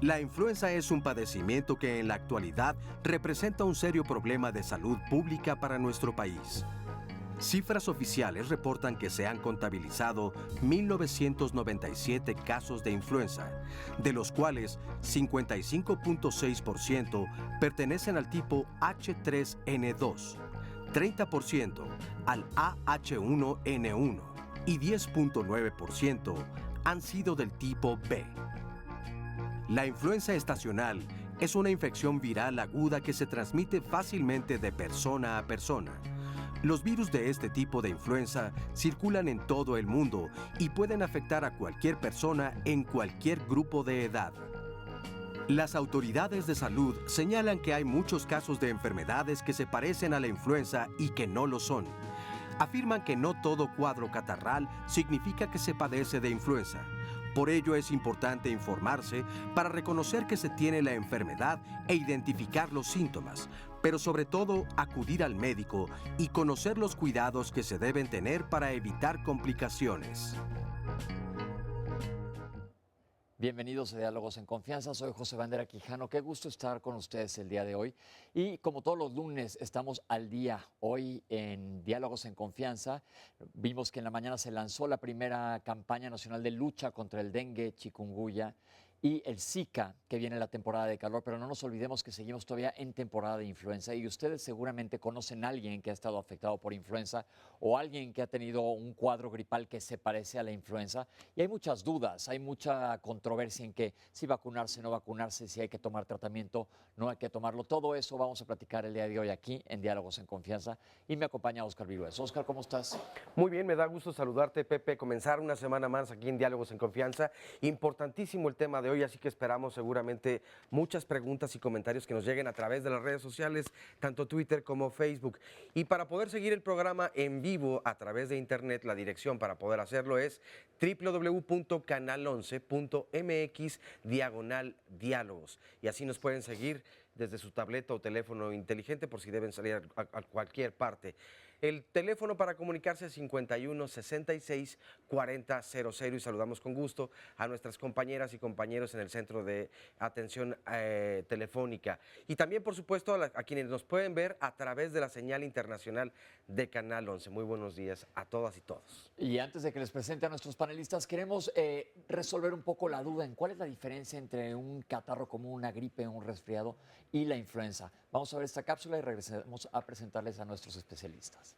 La influenza es un padecimiento que en la actualidad representa un serio problema de salud pública para nuestro país. Cifras oficiales reportan que se han contabilizado 1.997 casos de influenza, de los cuales 55.6% pertenecen al tipo H3N2, 30% al AH1N1 y 10.9% han sido del tipo B. La influenza estacional es una infección viral aguda que se transmite fácilmente de persona a persona. Los virus de este tipo de influenza circulan en todo el mundo y pueden afectar a cualquier persona en cualquier grupo de edad. Las autoridades de salud señalan que hay muchos casos de enfermedades que se parecen a la influenza y que no lo son. Afirman que no todo cuadro catarral significa que se padece de influenza. Por ello es importante informarse para reconocer que se tiene la enfermedad e identificar los síntomas, pero sobre todo acudir al médico y conocer los cuidados que se deben tener para evitar complicaciones. Bienvenidos a Diálogos en Confianza, soy José Bandera Quijano, qué gusto estar con ustedes el día de hoy. Y como todos los lunes, estamos al día hoy en Diálogos en Confianza. Vimos que en la mañana se lanzó la primera campaña nacional de lucha contra el dengue, chikungunya y el Zika, que viene la temporada de calor, pero no nos olvidemos que seguimos todavía en temporada de influenza y ustedes seguramente conocen a alguien que ha estado afectado por influenza o alguien que ha tenido un cuadro gripal que se parece a la influenza y hay muchas dudas, hay mucha controversia en que si vacunarse, no vacunarse, si hay que tomar tratamiento, no hay que tomarlo. Todo eso vamos a platicar el día de hoy aquí en Diálogos en Confianza y me acompaña Óscar Virués. Óscar, ¿cómo estás? Muy bien, me da gusto saludarte, Pepe, comenzar una semana más aquí en Diálogos en Confianza. Importantísimo el tema de hoy, así que esperamos seguramente muchas preguntas y comentarios que nos lleguen a través de las redes sociales, tanto Twitter como Facebook. Y para poder seguir el programa en vivo a través de internet, la dirección para poder hacerlo es www.canal11.mx/diálogos. Y así nos pueden seguir desde su tableta o teléfono inteligente por si deben salir a cualquier parte. El teléfono para comunicarse es 51 66 40 00 y saludamos con gusto a nuestras compañeras y compañeros en el centro de atención telefónica. Y también, por supuesto, a quienes nos pueden ver a través de la señal internacional de Canal 11. Muy buenos días a todas y todos. Y antes de que les presente a nuestros panelistas, queremos resolver un poco la duda en cuál es la diferencia entre un catarro común, una gripe, un resfriado y la influenza. Vamos a ver esta cápsula y regresamos a presentarles a nuestros especialistas.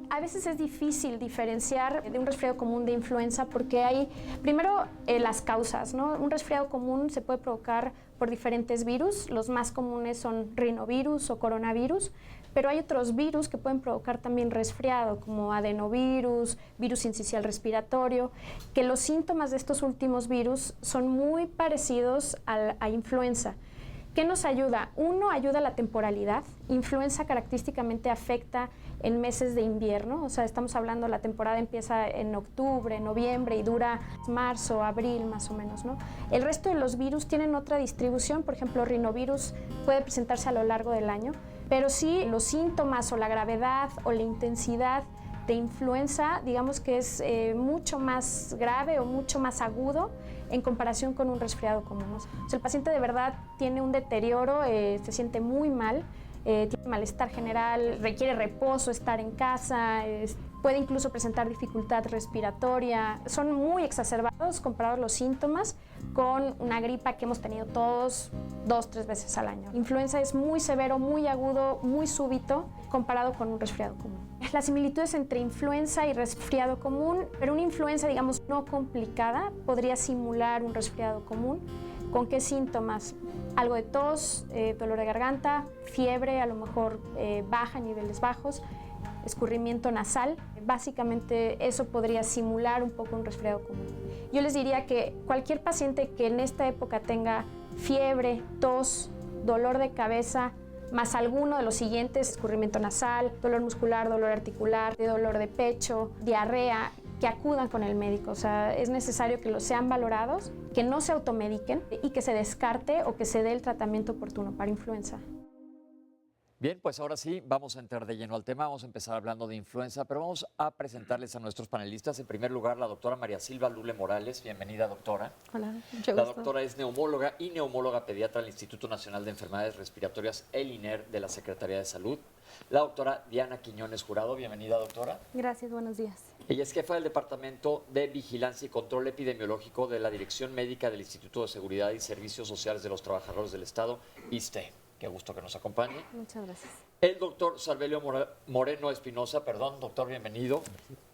A veces es difícil diferenciar de un resfriado común de influenza porque hay, primero, las causas, ¿no? Un resfriado común se puede provocar por diferentes virus, los más comunes son rinovirus o coronavirus, pero hay otros virus que pueden provocar también resfriado, como adenovirus, virus sincicial respiratorio, que los síntomas de estos últimos virus son muy parecidos a influenza. ¿Qué nos ayuda? Uno, ayuda a la temporalidad. Influenza característicamente afecta en meses de invierno, o sea, estamos hablando, la temporada empieza en octubre, noviembre y dura marzo, abril más o menos, ¿no? El resto de los virus tienen otra distribución, por ejemplo, rinovirus puede presentarse a lo largo del año, pero sí los síntomas o la gravedad o la intensidad de influenza, digamos que es mucho más grave o mucho más agudo en comparación con un resfriado común. O sea, el paciente de verdad tiene un deterioro, se siente muy mal, tiene malestar general, requiere reposo, estar en casa, puede incluso presentar dificultad respiratoria. Son muy exacerbados comparados los síntomas con una gripa que hemos tenido todos 2-3 veces al año. Influenza es muy severo, muy agudo, muy súbito comparado con un resfriado común. Las similitudes entre influenza y resfriado común, pero una influenza, digamos, no complicada, podría simular un resfriado común. ¿Con qué síntomas? Algo de tos, dolor de garganta, fiebre, a lo mejor baja, niveles bajos, escurrimiento nasal. Básicamente eso podría simular un poco un resfriado común. Yo les diría que cualquier paciente que en esta época tenga fiebre, tos, dolor de cabeza, más alguno de los siguientes, escurrimiento nasal, dolor muscular, dolor articular, dolor de pecho, diarrea, que acudan con el médico. O sea, es necesario que los sean valorados, que no se automediquen y que se descarte o que se dé el tratamiento oportuno para influenza. Bien, pues ahora sí, vamos a entrar de lleno al tema. Vamos a empezar hablando de influenza, pero vamos a presentarles a nuestros panelistas. En primer lugar, la doctora María Silva Lule Morales. Bienvenida, doctora. Hola, mucho La gusto. doctora es neumóloga y neumóloga pediatra del Instituto Nacional de Enfermedades Respiratorias, el INER, de la Secretaría de Salud. La doctora Diana Quiñones Jurado. Bienvenida, doctora. Gracias, buenos días. Ella es jefa del Departamento de Vigilancia y Control Epidemiológico de la Dirección Médica del Instituto de Seguridad y Servicios Sociales de los Trabajadores del Estado, ISSSTE. Qué gusto que nos acompañe. Muchas gracias. El doctor Salvelio Moreno Espinosa, doctor, bienvenido.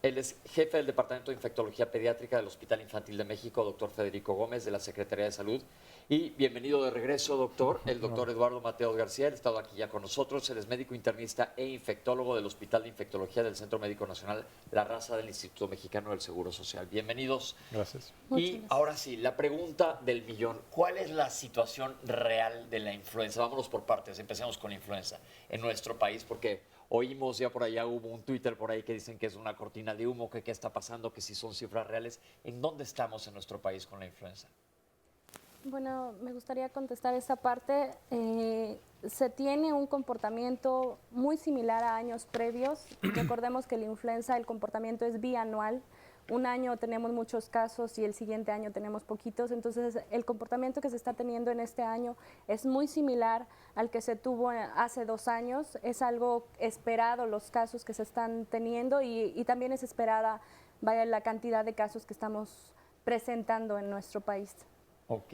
Él es jefe del Departamento de Infectología Pediátrica del Hospital Infantil de México, doctor Federico Gómez, de la Secretaría de Salud. Y bienvenido de regreso, doctor, el doctor Eduardo Mateos García, él ha estado aquí ya con nosotros. Él es médico internista e infectólogo del Hospital de Infectología del Centro Médico Nacional La Raza del Instituto Mexicano del Seguro Social. Bienvenidos. Gracias. Y ahora sí, la pregunta del millón. ¿Cuál es la situación real de la influenza? Vámonos por partes, empecemos con la influenza en nuestro país, porque oímos ya por allá, hubo un Twitter por ahí que dicen que es una cortina de humo, que qué está pasando, que si son cifras reales. ¿En dónde estamos en nuestro país con la influenza? Bueno, me gustaría contestar esta parte. Se tiene un comportamiento muy similar a años previos. Recordemos que la influenza, el comportamiento es bianual. Un año tenemos muchos casos y el siguiente año tenemos poquitos. Entonces, el comportamiento que se está teniendo en este año es muy similar al que se tuvo hace 2 años. Es algo esperado los casos que se están teniendo y también es esperada, vaya, la cantidad de casos que estamos presentando en nuestro país. Ok.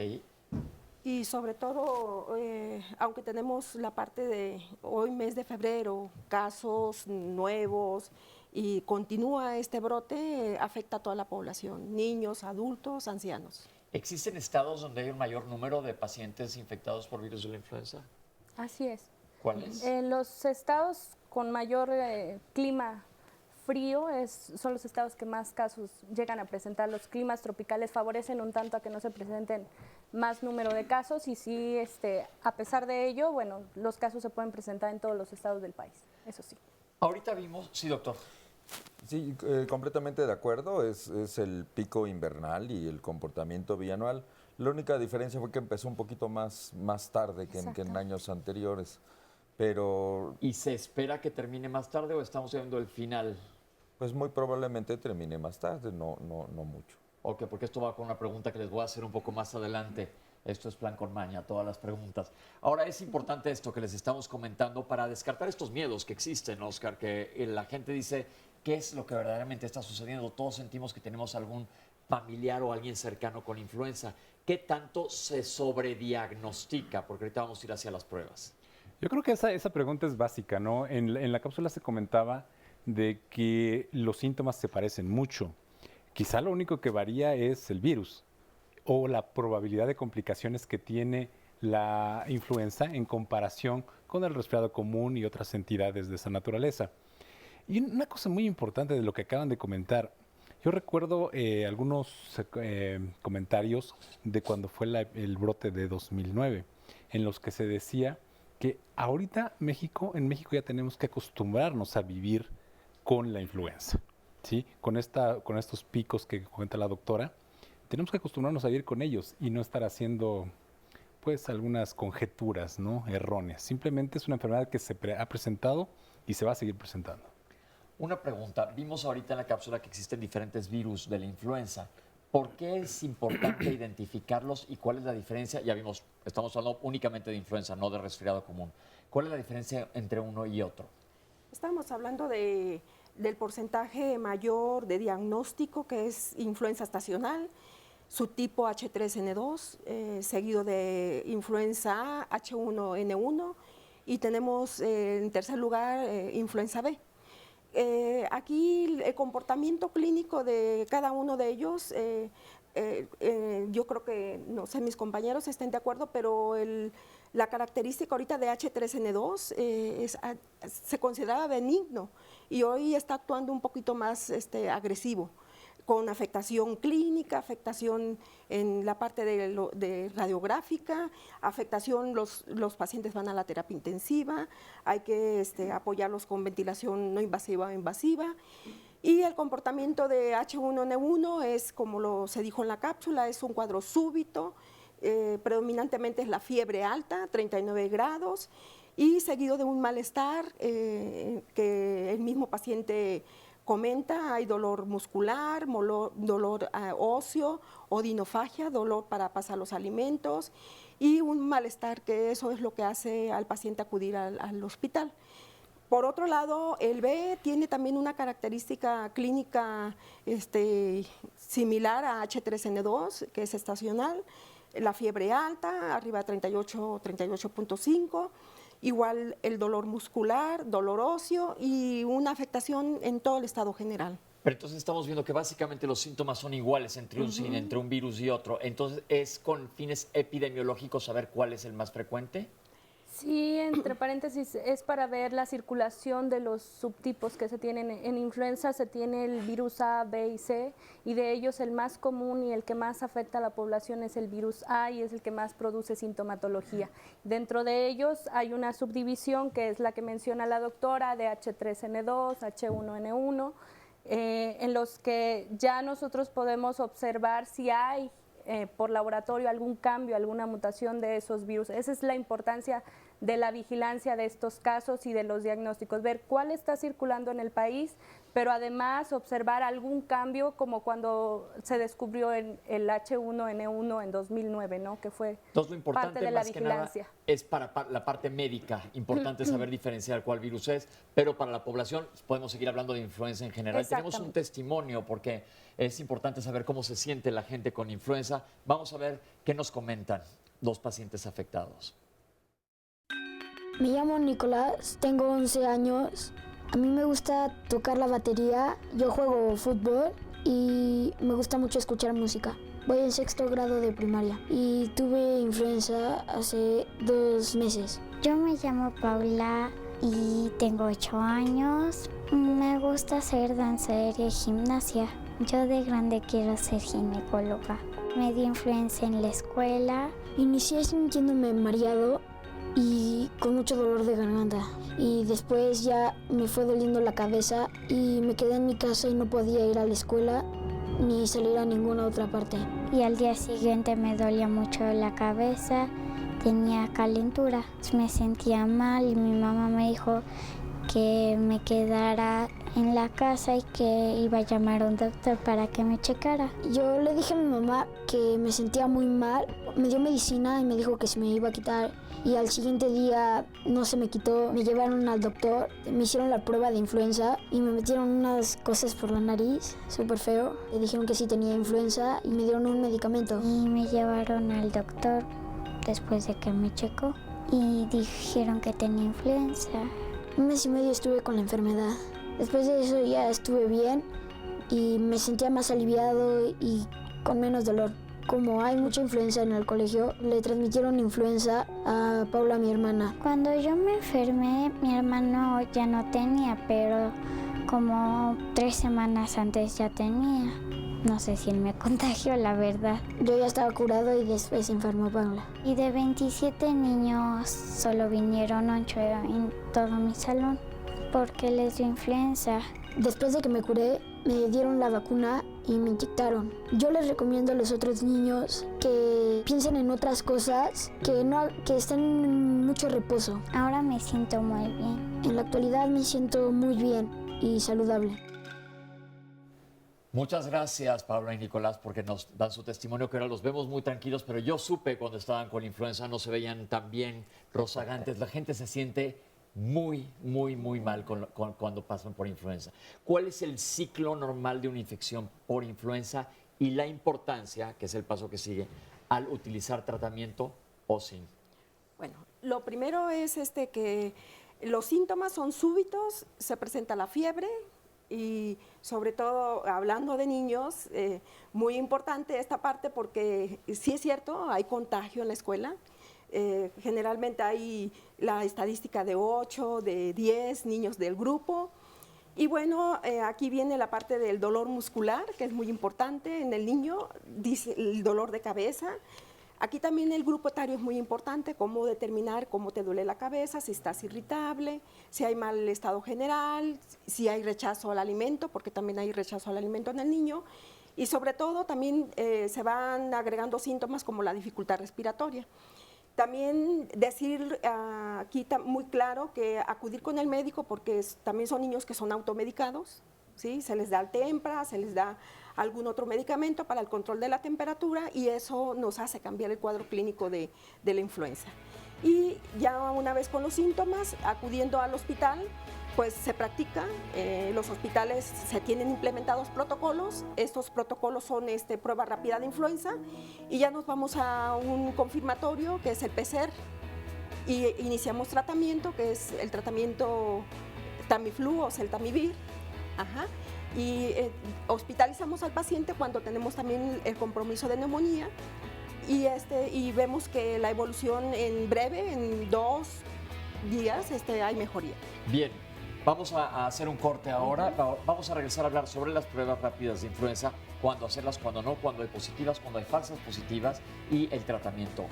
Y sobre todo, aunque tenemos la parte de hoy, mes de febrero, casos nuevos y continúa este brote, afecta a toda la población, niños, adultos, ancianos. ¿Existen estados donde hay un mayor número de pacientes infectados por virus de la influenza? Así es. ¿Cuáles? En los estados con mayor clima frío son los estados que más casos llegan a presentar. Los climas tropicales favorecen un tanto a que no se presenten más número de casos y sí, a pesar de ello, bueno, los casos se pueden presentar en todos los estados del país, eso sí. Ahorita vimos, sí, doctor. Sí, completamente de acuerdo. Es el pico invernal y el comportamiento bianual. La única diferencia fue que empezó un poquito más tarde que en años anteriores. Pero ¿Y se espera que termine más tarde o estamos viendo el final? pues muy probablemente termine más tarde, no mucho. Ok, porque esto va con una pregunta que les voy a hacer un poco más adelante. Esto es plan con maña, todas las preguntas. Ahora, es importante esto que les estamos comentando para descartar estos miedos que existen, Oscar, que la gente dice, ¿qué es lo que verdaderamente está sucediendo? Todos sentimos que tenemos algún familiar o alguien cercano con influenza. ¿Qué tanto se sobrediagnostica? Porque ahorita vamos a ir hacia las pruebas. Yo creo que esa pregunta es básica, ¿no? En la cápsula se comentaba de que los síntomas se parecen mucho. Quizá lo único que varía es el virus o la probabilidad de complicaciones que tiene la influenza en comparación con el resfriado común y otras entidades de esa naturaleza. Y una cosa muy importante de lo que acaban de comentar, yo recuerdo algunos comentarios de cuando fue el brote de 2009, en los que se decía que ahorita en México ya tenemos que acostumbrarnos a vivir con la influenza, ¿sí? Con estos picos que comenta la doctora, tenemos que acostumbrarnos a vivir con ellos y no estar haciendo pues algunas conjeturas, ¿no?, erróneas. Simplemente es una enfermedad que se ha presentado y se va a seguir presentando. Una pregunta. Vimos ahorita en la cápsula que existen diferentes virus de la influenza. ¿Por qué es importante identificarlos y cuál es la diferencia? Ya vimos, estamos hablando únicamente de influenza, no de resfriado común. ¿Cuál es la diferencia entre uno y otro? Estamos hablando del porcentaje mayor de diagnóstico, que es influenza estacional, subtipo H3N2, seguido de influenza A, H1N1, y tenemos en tercer lugar influenza B. Aquí el comportamiento clínico de cada uno de ellos yo creo que, no sé, mis compañeros estén de acuerdo, pero la característica ahorita de H3N2 se consideraba benigno y hoy está actuando un poquito más agresivo, con afectación clínica, afectación en la parte de radiográfica, afectación, los pacientes van a la terapia intensiva, hay que apoyarlos con ventilación no invasiva o invasiva. Y el comportamiento de H1N1 es, como se dijo en la cápsula, es un cuadro súbito, predominantemente es la fiebre alta, 39 grados, y seguido de un malestar que el mismo paciente comenta. Hay dolor muscular, dolor óseo, odinofagia, dolor para pasar los alimentos, y un malestar, que eso es lo que hace al paciente acudir al hospital. Por otro lado, el B tiene también una característica clínica similar a H3N2, que es estacional, la fiebre alta, arriba de 38, 38.5, igual el dolor muscular, dolor óseo y una afectación en todo el estado general. Pero entonces estamos viendo que básicamente los síntomas son iguales entre entre un virus y otro. Entonces, ¿es con fines epidemiológicos saber cuál es el más frecuente? Sí, entre paréntesis, es para ver la circulación de los subtipos que se tienen. En influenza se tiene el virus A, B y C, y de ellos el más común y el que más afecta a la población es el virus A, y es el que más produce sintomatología. Dentro de ellos hay una subdivisión que es la que menciona la doctora, de H3N2, H1N1, en los que ya nosotros podemos observar si hay por laboratorio algún cambio, alguna mutación de esos virus. Esa es la importancia de la vigilancia de estos casos y de los diagnósticos, ver cuál está circulando en el país, pero además observar algún cambio, como cuando se descubrió el H1N1 en 2009, ¿no? Que fue Entonces, lo importante, parte de la más que vigilancia. nada, es para la parte médica, importante saber diferenciar cuál virus es, pero para la población podemos seguir hablando de influenza en general. Tenemos un testimonio, porque es importante saber cómo se siente la gente con influenza. Vamos a ver qué nos comentan los pacientes afectados. Me llamo Nicolás, tengo 11 años. A mí me gusta tocar la batería, yo juego fútbol y me gusta mucho escuchar música. Voy en 6º grado de primaria y tuve influenza hace 2 meses. Yo me llamo Paula y tengo 8 años. Me gusta hacer danza aérea y gimnasia. Yo de grande quiero ser ginecóloga. Me dio influenza en la escuela. Inicié sintiéndome mareado y con mucho dolor de garganta. Y después ya me fue doliendo la cabeza y me quedé en mi casa y no podía ir a la escuela ni salir a ninguna otra parte. Y al día siguiente me dolía mucho la cabeza, tenía calentura. Me sentía mal y mi mamá me dijo que me quedara en la casa y que iba a llamar a un doctor para que me checara. Yo le dije a mi mamá que me sentía muy mal, me dio medicina y me dijo que se me iba a quitar, y al siguiente día no se me quitó. Me llevaron al doctor, me hicieron la prueba de influenza y me metieron unas cosas por la nariz, súper feo. Me dijeron que sí tenía influenza y me dieron un medicamento. Y me llevaron al doctor después de que me checó y dijeron que tenía influenza. 1 mes y medio estuve con la enfermedad. Después de eso ya estuve bien y me sentía más aliviado y con menos dolor. Como hay mucha influenza en el colegio, le transmitieron influenza a Paula, mi hermana. Cuando yo me enfermé, mi hermano ya no tenía, pero como 3 semanas antes ya tenía. No sé si él me contagió, la verdad. Yo ya estaba curado y después se enfermó Paula. Y de 27 niños solo vinieron 8 en todo mi salón porque les dio influenza. Después de que me curé, me dieron la vacuna y me inyectaron. Yo les recomiendo a los otros niños que piensen en otras cosas, que estén en mucho reposo. Ahora me siento muy bien. En la actualidad me siento muy bien y saludable. Muchas gracias, Paula y Nicolás, porque nos dan su testimonio, que ahora los vemos muy tranquilos, pero yo supe cuando estaban con influenza no se veían tan bien rozagantes. La gente se siente muy mal cuando pasan por influenza. ¿Cuál es el ciclo normal de una infección por influenza y la importancia, que es el paso que sigue, al utilizar tratamiento o sin? Bueno, lo primero es que los síntomas son súbitos, se presenta la fiebre, Y sobre todo, hablando de niños, muy importante esta parte porque sí es cierto, hay contagio en la escuela. Generalmente hay la estadística de 8, de 10 niños del grupo. Y bueno, aquí viene la parte del dolor muscular, que es muy importante en el niño, dice el dolor de cabeza. Aquí también el grupo etario es muy importante, cómo determinar cómo te duele la cabeza, si estás irritable, si hay mal estado general, si hay rechazo al alimento, porque también hay rechazo al alimento en el niño. Y sobre todo también se van agregando síntomas como la dificultad respiratoria. También decir aquí muy claro que acudir con el médico porque también son niños que son automedicados, ¿sí? Se les da Altempra, se les da algún otro medicamento para el control de la temperatura y eso nos hace cambiar el cuadro clínico de la influenza. Y ya una vez con los síntomas, acudiendo al hospital, pues se practica, los hospitales se tienen implementados protocolos, estos protocolos son prueba rápida de influenza y ya nos vamos a un confirmatorio que es el PCR y iniciamos tratamiento que es el tratamiento Tamiflu o Celtamivir, y hospitalizamos al paciente cuando tenemos también el compromiso de neumonía y vemos que la evolución en breve, en 2 días, hay mejoría. Bien. Vamos a hacer un corte ahora, vamos a regresar a hablar sobre las pruebas rápidas de influenza, cuándo hacerlas, cuándo no, cuándo hay positivas, cuándo hay falsas positivas y el tratamiento.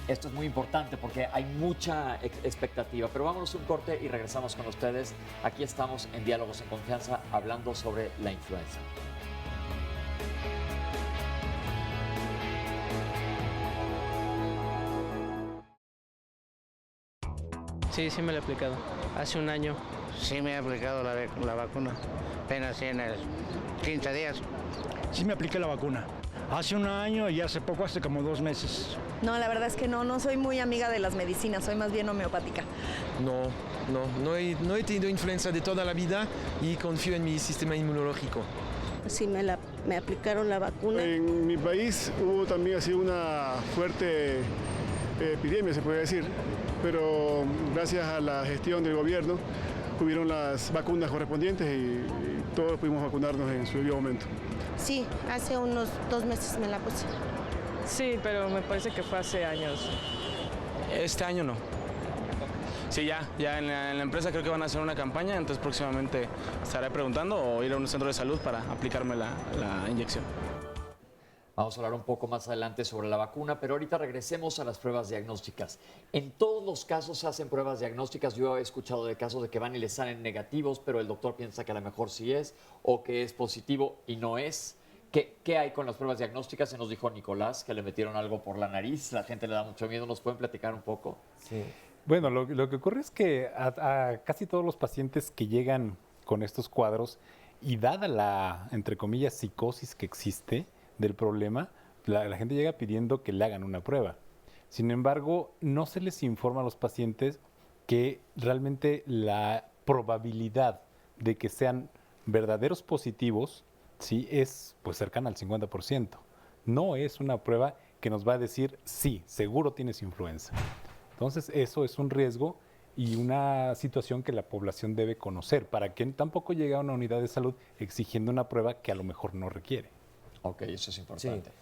Esto es muy importante porque hay mucha expectativa, pero vámonos a un corte y regresamos con ustedes. Aquí estamos en Diálogos en Confianza hablando sobre la influenza. Sí, sí me lo he aplicado. Hace un año. Sí me he aplicado la vacuna, apenas en 15 días. Sí me apliqué la vacuna. Hace un año y hace poco, hace como 2 meses. No, la verdad es que no soy muy amiga de las medicinas, soy más bien homeopática. No he tenido influenza de toda la vida y confío en mi sistema inmunológico. Sí, me aplicaron la vacuna. En mi país hubo también así una fuerte epidemia, se puede decir, pero gracias a la gestión del gobierno hubieron las vacunas correspondientes y todos pudimos vacunarnos en su debido momento. Sí, hace unos 2 meses me la puse. Sí, pero me parece que fue hace años. Este año no. Sí, ya en la empresa creo que van a hacer una campaña, entonces próximamente estaré preguntando o ir a un centro de salud para aplicarme la inyección. Vamos a hablar un poco más adelante sobre la vacuna, pero ahorita regresemos a las pruebas diagnósticas. En todos los casos se hacen pruebas diagnósticas. Yo he escuchado de casos de que van y les salen negativos, pero el doctor piensa que a lo mejor sí es, o que es positivo y no es. ¿Qué hay con las pruebas diagnósticas? Se nos dijo Nicolás que le metieron algo por la nariz. La gente le da mucho miedo. ¿Nos pueden platicar un poco? Sí. Bueno, lo que ocurre es que a casi todos los pacientes que llegan con estos cuadros, y dada la, entre comillas, psicosis que existe del problema, la gente llega pidiendo que le hagan una prueba. Sin embargo, no se les informa a los pacientes que realmente la probabilidad de que sean verdaderos positivos, sí, es pues cercana al 50%. No es una prueba que nos va a decir, sí, seguro tienes influenza. Entonces, eso es un riesgo y una situación que la población debe conocer para que tampoco llegue a una unidad de salud exigiendo una prueba que a lo mejor no requiere. Ok, eso es importante.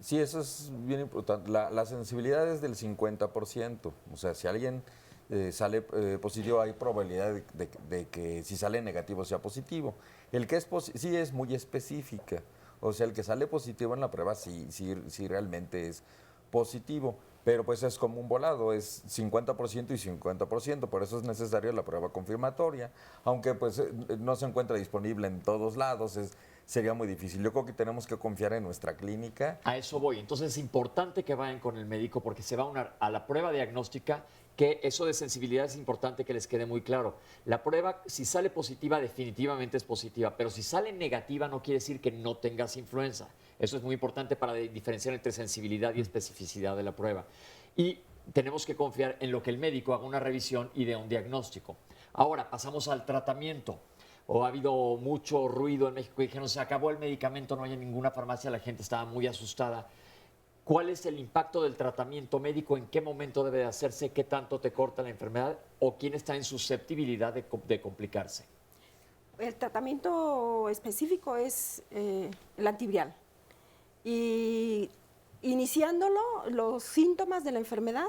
Sí, eso es bien importante. La sensibilidad es del 50%. O sea, si alguien sale positivo, hay probabilidad de que si sale negativo sea positivo. El que es sí es muy específica. O sea, el que sale positivo en la prueba sí realmente es positivo. Pero pues es como un volado, es 50% y 50%, por eso es necesaria la prueba confirmatoria, aunque pues no se encuentra disponible en todos lados, sería muy difícil. Yo creo que tenemos que confiar en nuestra clínica. A eso voy, entonces es importante que vayan con el médico porque se va a unar a la prueba diagnóstica, que eso de sensibilidad es importante que les quede muy claro. La prueba, si sale positiva, definitivamente es positiva, pero si sale negativa no quiere decir que no tengas influenza. Eso es muy importante para diferenciar entre sensibilidad y especificidad de la prueba. Y tenemos que confiar en lo que el médico haga una revisión y dé un diagnóstico. Ahora, pasamos al tratamiento. Ha habido mucho ruido en México y dijeron, se acabó el medicamento, no hay en ninguna farmacia, la gente estaba muy asustada. ¿Cuál es el impacto del tratamiento médico? ¿En qué momento debe de hacerse? ¿Qué tanto te corta la enfermedad? ¿O quién está en susceptibilidad de complicarse? El tratamiento específico es el antiviral. Y iniciándolo, los síntomas de la enfermedad,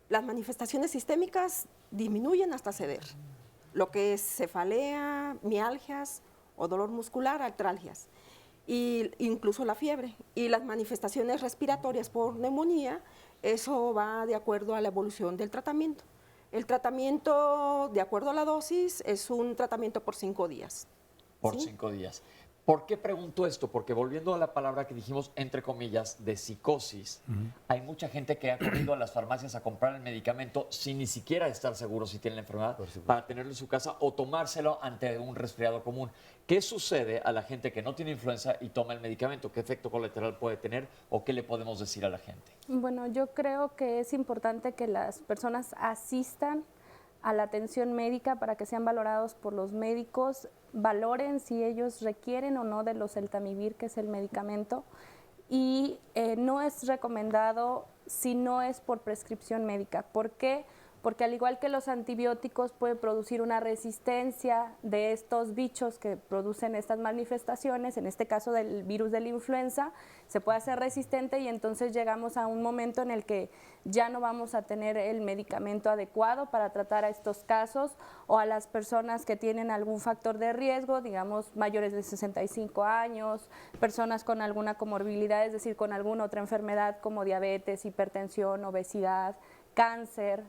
las manifestaciones sistémicas disminuyen hasta ceder. Lo que es cefalea, mialgias o dolor muscular, artralgias. Y incluso la fiebre. Y las manifestaciones respiratorias por neumonía, eso va de acuerdo a la evolución del tratamiento. El tratamiento, de acuerdo a la dosis, es un tratamiento por 5 días. Por ¿sí? 5 días. ¿Por qué pregunto esto? Porque volviendo a la palabra que dijimos, entre comillas, de psicosis, hay mucha gente que ha corrido a las farmacias a comprar el medicamento sin ni siquiera estar seguro si tiene la enfermedad para tenerlo en su casa o tomárselo ante un resfriado común. ¿Qué sucede a la gente que no tiene influenza y toma el medicamento? ¿Qué efecto colateral puede tener o qué le podemos decir a la gente? Bueno, yo creo que es importante que las personas asistan a la atención médica para que sean valorados por los médicos, valoren si ellos requieren o no de los Eltamivir, que es el medicamento, y no es recomendado si no es por prescripción médica. ¿Por qué? Porque al igual que los antibióticos puede producir una resistencia de estos bichos que producen estas manifestaciones, en este caso del virus de la influenza, se puede hacer resistente y entonces llegamos a un momento en el que ya no vamos a tener el medicamento adecuado para tratar a estos casos o a las personas que tienen algún factor de riesgo, digamos mayores de 65 años, personas con alguna comorbilidad, es decir, con alguna otra enfermedad como diabetes, hipertensión, obesidad, cáncer.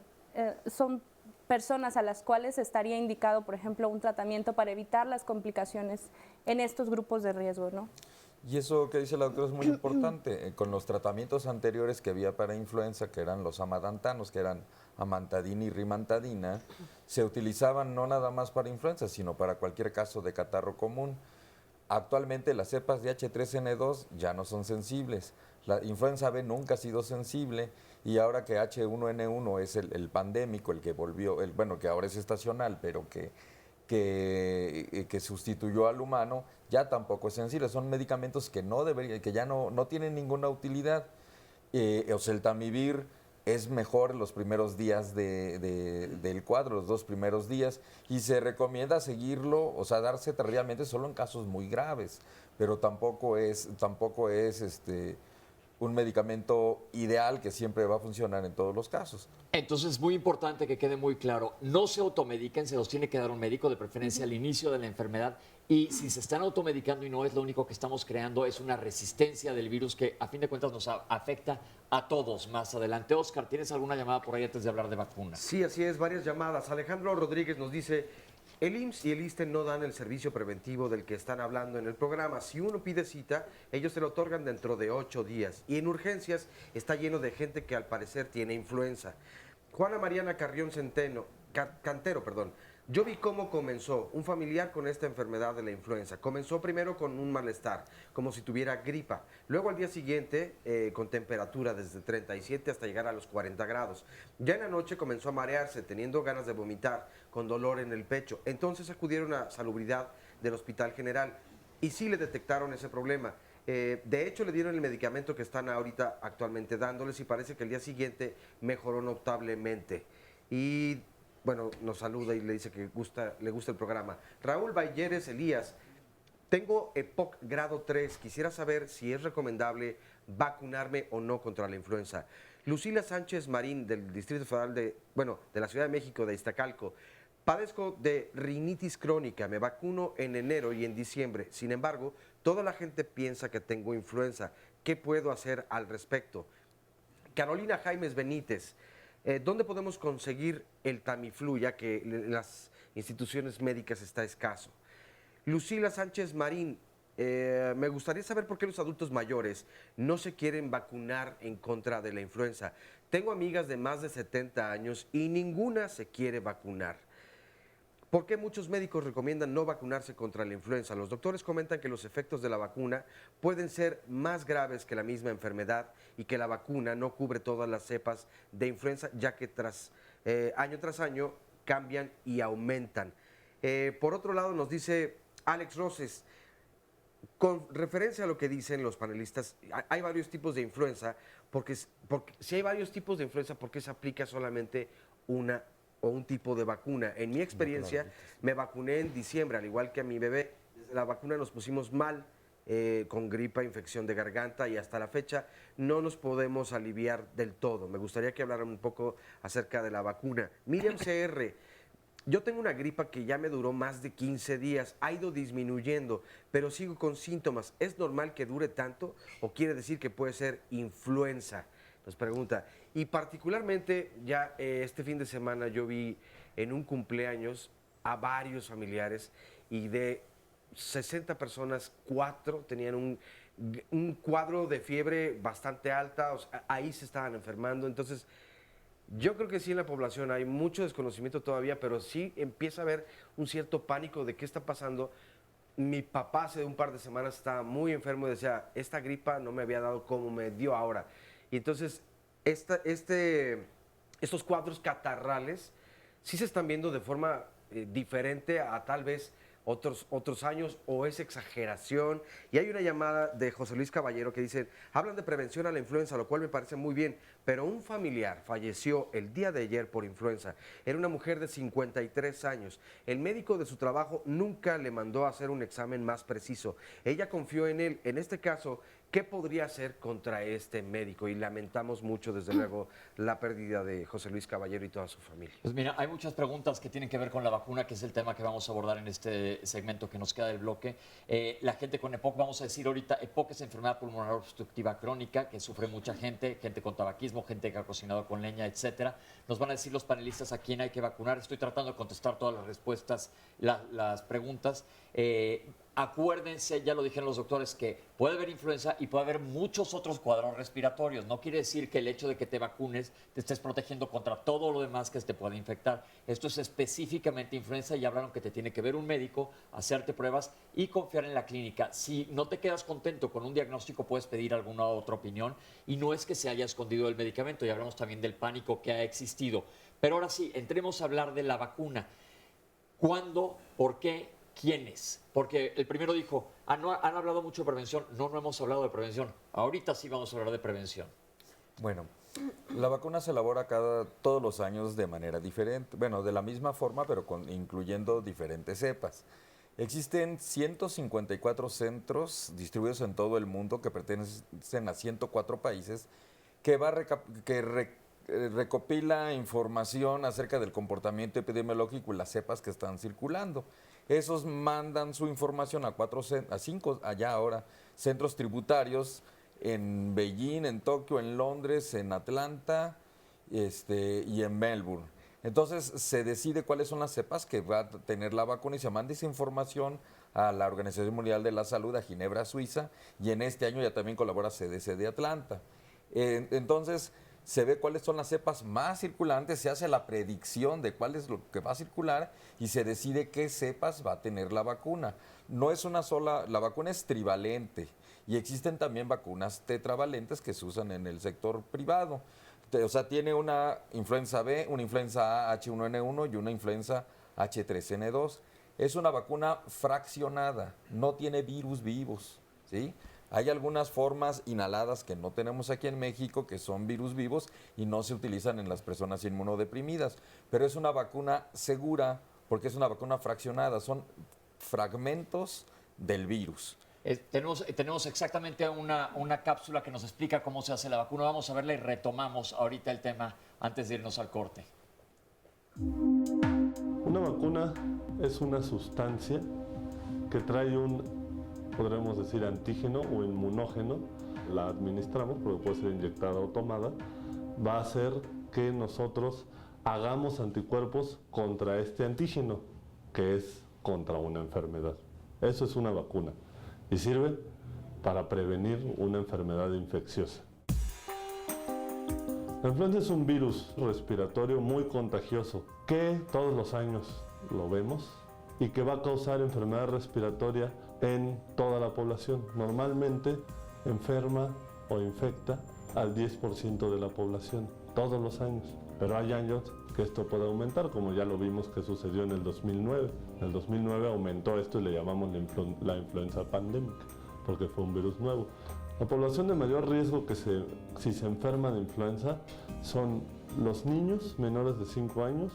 Son personas a las cuales estaría indicado, por ejemplo, un tratamiento para evitar las complicaciones en estos grupos de riesgo, ¿no? Y eso que dice la doctora es muy importante. Con los tratamientos anteriores que había para influenza, que eran los amadantanos, que eran amantadina y rimantadina, se utilizaban no nada más para influenza, sino para cualquier caso de catarro común. Actualmente las cepas de H3N2 ya no son sensibles. La influenza B nunca ha sido sensible y ahora que H1N1 es el pandémico, el que volvió, bueno, que ahora es estacional, pero que sustituyó al humano, ya tampoco es sensible. Son medicamentos que no deberían, que ya no tienen ninguna utilidad. Oseltamivir es mejor los primeros días del cuadro, los 2 primeros días, y se recomienda seguirlo, o sea, darse tardíamente solo en casos muy graves, pero tampoco es un medicamento ideal que siempre va a funcionar en todos los casos. Entonces es muy importante que quede muy claro, no se automediquen, se los tiene que dar un médico, de preferencia al inicio de la enfermedad, y si se están automedicando y no es lo único que estamos creando, es una resistencia del virus que a fin de cuentas nos afecta a todos más adelante. Oscar, ¿tienes alguna llamada por ahí antes de hablar de vacunas? Sí, así es, varias llamadas. Alejandro Rodríguez nos dice, el IMSS y el ISSSTE no dan el servicio preventivo del que están hablando en el programa. Si uno pide cita, ellos se lo otorgan dentro de 8 días. Y en urgencias está lleno de gente que al parecer tiene influenza. Juana Mariana Carrión Cantero, yo vi cómo comenzó un familiar con esta enfermedad de la influenza. Comenzó primero con un malestar, como si tuviera gripa. Luego al día siguiente con temperatura desde 37 hasta llegar a los 40 grados. Ya en la noche comenzó a marearse, teniendo ganas de vomitar, con dolor en el pecho. Entonces acudieron a Salubridad del Hospital General y sí le detectaron ese problema. De hecho, le dieron el medicamento que están ahorita actualmente dándoles y parece que el día siguiente mejoró notablemente. Y bueno, nos saluda y le dice que le gusta el programa. Raúl Balleres Elías, tengo EPOC grado 3. Quisiera saber si es recomendable vacunarme o no contra la influenza. Lucila Sánchez Marín, del Distrito Federal de la Ciudad de México, de Iztacalco. Padezco de rinitis crónica, me vacuno en enero y en diciembre. Sin embargo, toda la gente piensa que tengo influenza. ¿Qué puedo hacer al respecto? Carolina Jaimes Benítez, ¿dónde podemos conseguir el Tamiflu, ya que en las instituciones médicas está escaso? Lucila Sánchez Marín, me gustaría saber por qué los adultos mayores no se quieren vacunar en contra de la influenza. Tengo amigas de más de 70 años y ninguna se quiere vacunar. ¿Por qué muchos médicos recomiendan no vacunarse contra la influenza? Los doctores comentan que los efectos de la vacuna pueden ser más graves que la misma enfermedad y que la vacuna no cubre todas las cepas de influenza, ya que año tras año cambian y aumentan. Por otro lado, nos dice Alex Roses, con referencia a lo que dicen los panelistas, hay varios tipos de influenza, porque si hay varios tipos de influenza, ¿por qué se aplica solamente una o un tipo de vacuna. En mi experiencia, me vacuné en diciembre, al igual que a mi bebé. Desde la vacuna nos pusimos mal, con gripa, infección de garganta, y hasta la fecha no nos podemos aliviar del todo. Me gustaría que hablaran un poco acerca de la vacuna. Miriam CR, yo tengo una gripa que ya me duró más de 15 días, ha ido disminuyendo, pero sigo con síntomas. ¿Es normal que dure tanto o quiere decir que puede ser influenza? Nos pregunta. Y particularmente ya este fin de semana yo vi en un cumpleaños a varios familiares, y de 60 personas, 4 tenían un cuadro de fiebre bastante alta, o sea, ahí se estaban enfermando. Entonces, yo creo que sí en la población hay mucho desconocimiento todavía, pero sí empieza a haber un cierto pánico de qué está pasando. Mi papá hace un par de semanas estaba muy enfermo y decía, esta gripa no me había dado como me dio ahora. Y entonces, estos cuadros catarrales sí se están viendo de forma diferente a tal vez otros años, o es exageración. Y hay una llamada de José Luis Caballero que dice, hablan de prevención a la influenza, lo cual me parece muy bien, pero un familiar falleció el día de ayer por influenza. Era una mujer de 53 años. El médico de su trabajo nunca le mandó a hacer un examen más preciso. Ella confió en él. En este caso, ¿qué podría hacer contra este médico? Y lamentamos mucho, desde luego, la pérdida de José Luis Caballero y toda su familia. Pues mira, hay muchas preguntas que tienen que ver con la vacuna, que es el tema que vamos a abordar en este segmento que nos queda del bloque. La gente con EPOC, vamos a decir ahorita, EPOC es enfermedad pulmonar obstructiva crónica, que sufre mucha gente con tabaquismo, gente que ha cocinado con leña, etcétera. Nos van a decir los panelistas a quién hay que vacunar. Estoy tratando de contestar todas las respuestas, las preguntas. Acuérdense, ya lo dijeron los doctores, que puede haber influenza y puede haber muchos otros cuadros respiratorios. No quiere decir que el hecho de que te vacunes te estés protegiendo contra todo lo demás que te puede infectar. Esto es específicamente influenza, y hablaron que te tiene que ver un médico, hacerte pruebas y confiar en la clínica. Si no te quedas contento con un diagnóstico, puedes pedir alguna otra opinión, y no es que se haya escondido el medicamento. Ya hablamos también del pánico que ha existido. Pero ahora sí, entremos a hablar de la vacuna. ¿Cuándo? ¿Por qué? ¿Quiénes? Porque el primero dijo, han hablado mucho de prevención. No hemos hablado de prevención. Ahorita sí vamos a hablar de prevención. Bueno, la vacuna se elabora todos los años de manera diferente. Bueno, de la misma forma, pero incluyendo diferentes cepas. Existen 154 centros distribuidos en todo el mundo que pertenecen a 104 países que recopila información acerca del comportamiento epidemiológico y las cepas que están circulando. Esos mandan su información a 5 allá ahora centros tributarios en Beijing, en Tokio, en Londres, en Atlanta y en Melbourne. Entonces se decide cuáles son las cepas que va a tener la vacuna y se manda esa información a la Organización Mundial de la Salud, a Ginebra, Suiza, y en este año ya también colabora CDC de Atlanta. Entonces se ve cuáles son las cepas más circulantes, se hace la predicción de cuál es lo que va a circular y se decide qué cepas va a tener la vacuna. No es una sola, la vacuna es trivalente y existen también vacunas tetravalentes que se usan en el sector privado. O sea, tiene una influenza B, una influenza A H1N1 y una influenza H3N2. Es una vacuna fraccionada, no tiene virus vivos, ¿sí? Hay algunas formas inhaladas que no tenemos aquí en México, que son virus vivos y no se utilizan en las personas inmunodeprimidas. Pero es una vacuna segura porque es una vacuna fraccionada, son fragmentos del virus. Tenemos exactamente una cápsula que nos explica cómo se hace la vacuna. Vamos a verla y retomamos ahorita el tema antes de irnos al corte. Una vacuna es una sustancia que trae podremos decir antígeno o inmunógeno, la administramos porque puede ser inyectada o tomada, va a hacer que nosotros hagamos anticuerpos contra este antígeno, que es contra una enfermedad. Eso es una vacuna y sirve para prevenir una enfermedad infecciosa. La influenza es un virus respiratorio muy contagioso que todos los años lo vemos y que va a causar enfermedad respiratoria en toda la población. Normalmente enferma o infecta al 10% de la población todos los años, pero hay años que esto puede aumentar, como ya lo vimos que sucedió en el 2009. En el 2009 aumentó esto y le llamamos la influenza pandémica, porque fue un virus nuevo. La población de mayor riesgo si se enferma de influenza son los niños menores de 5 años,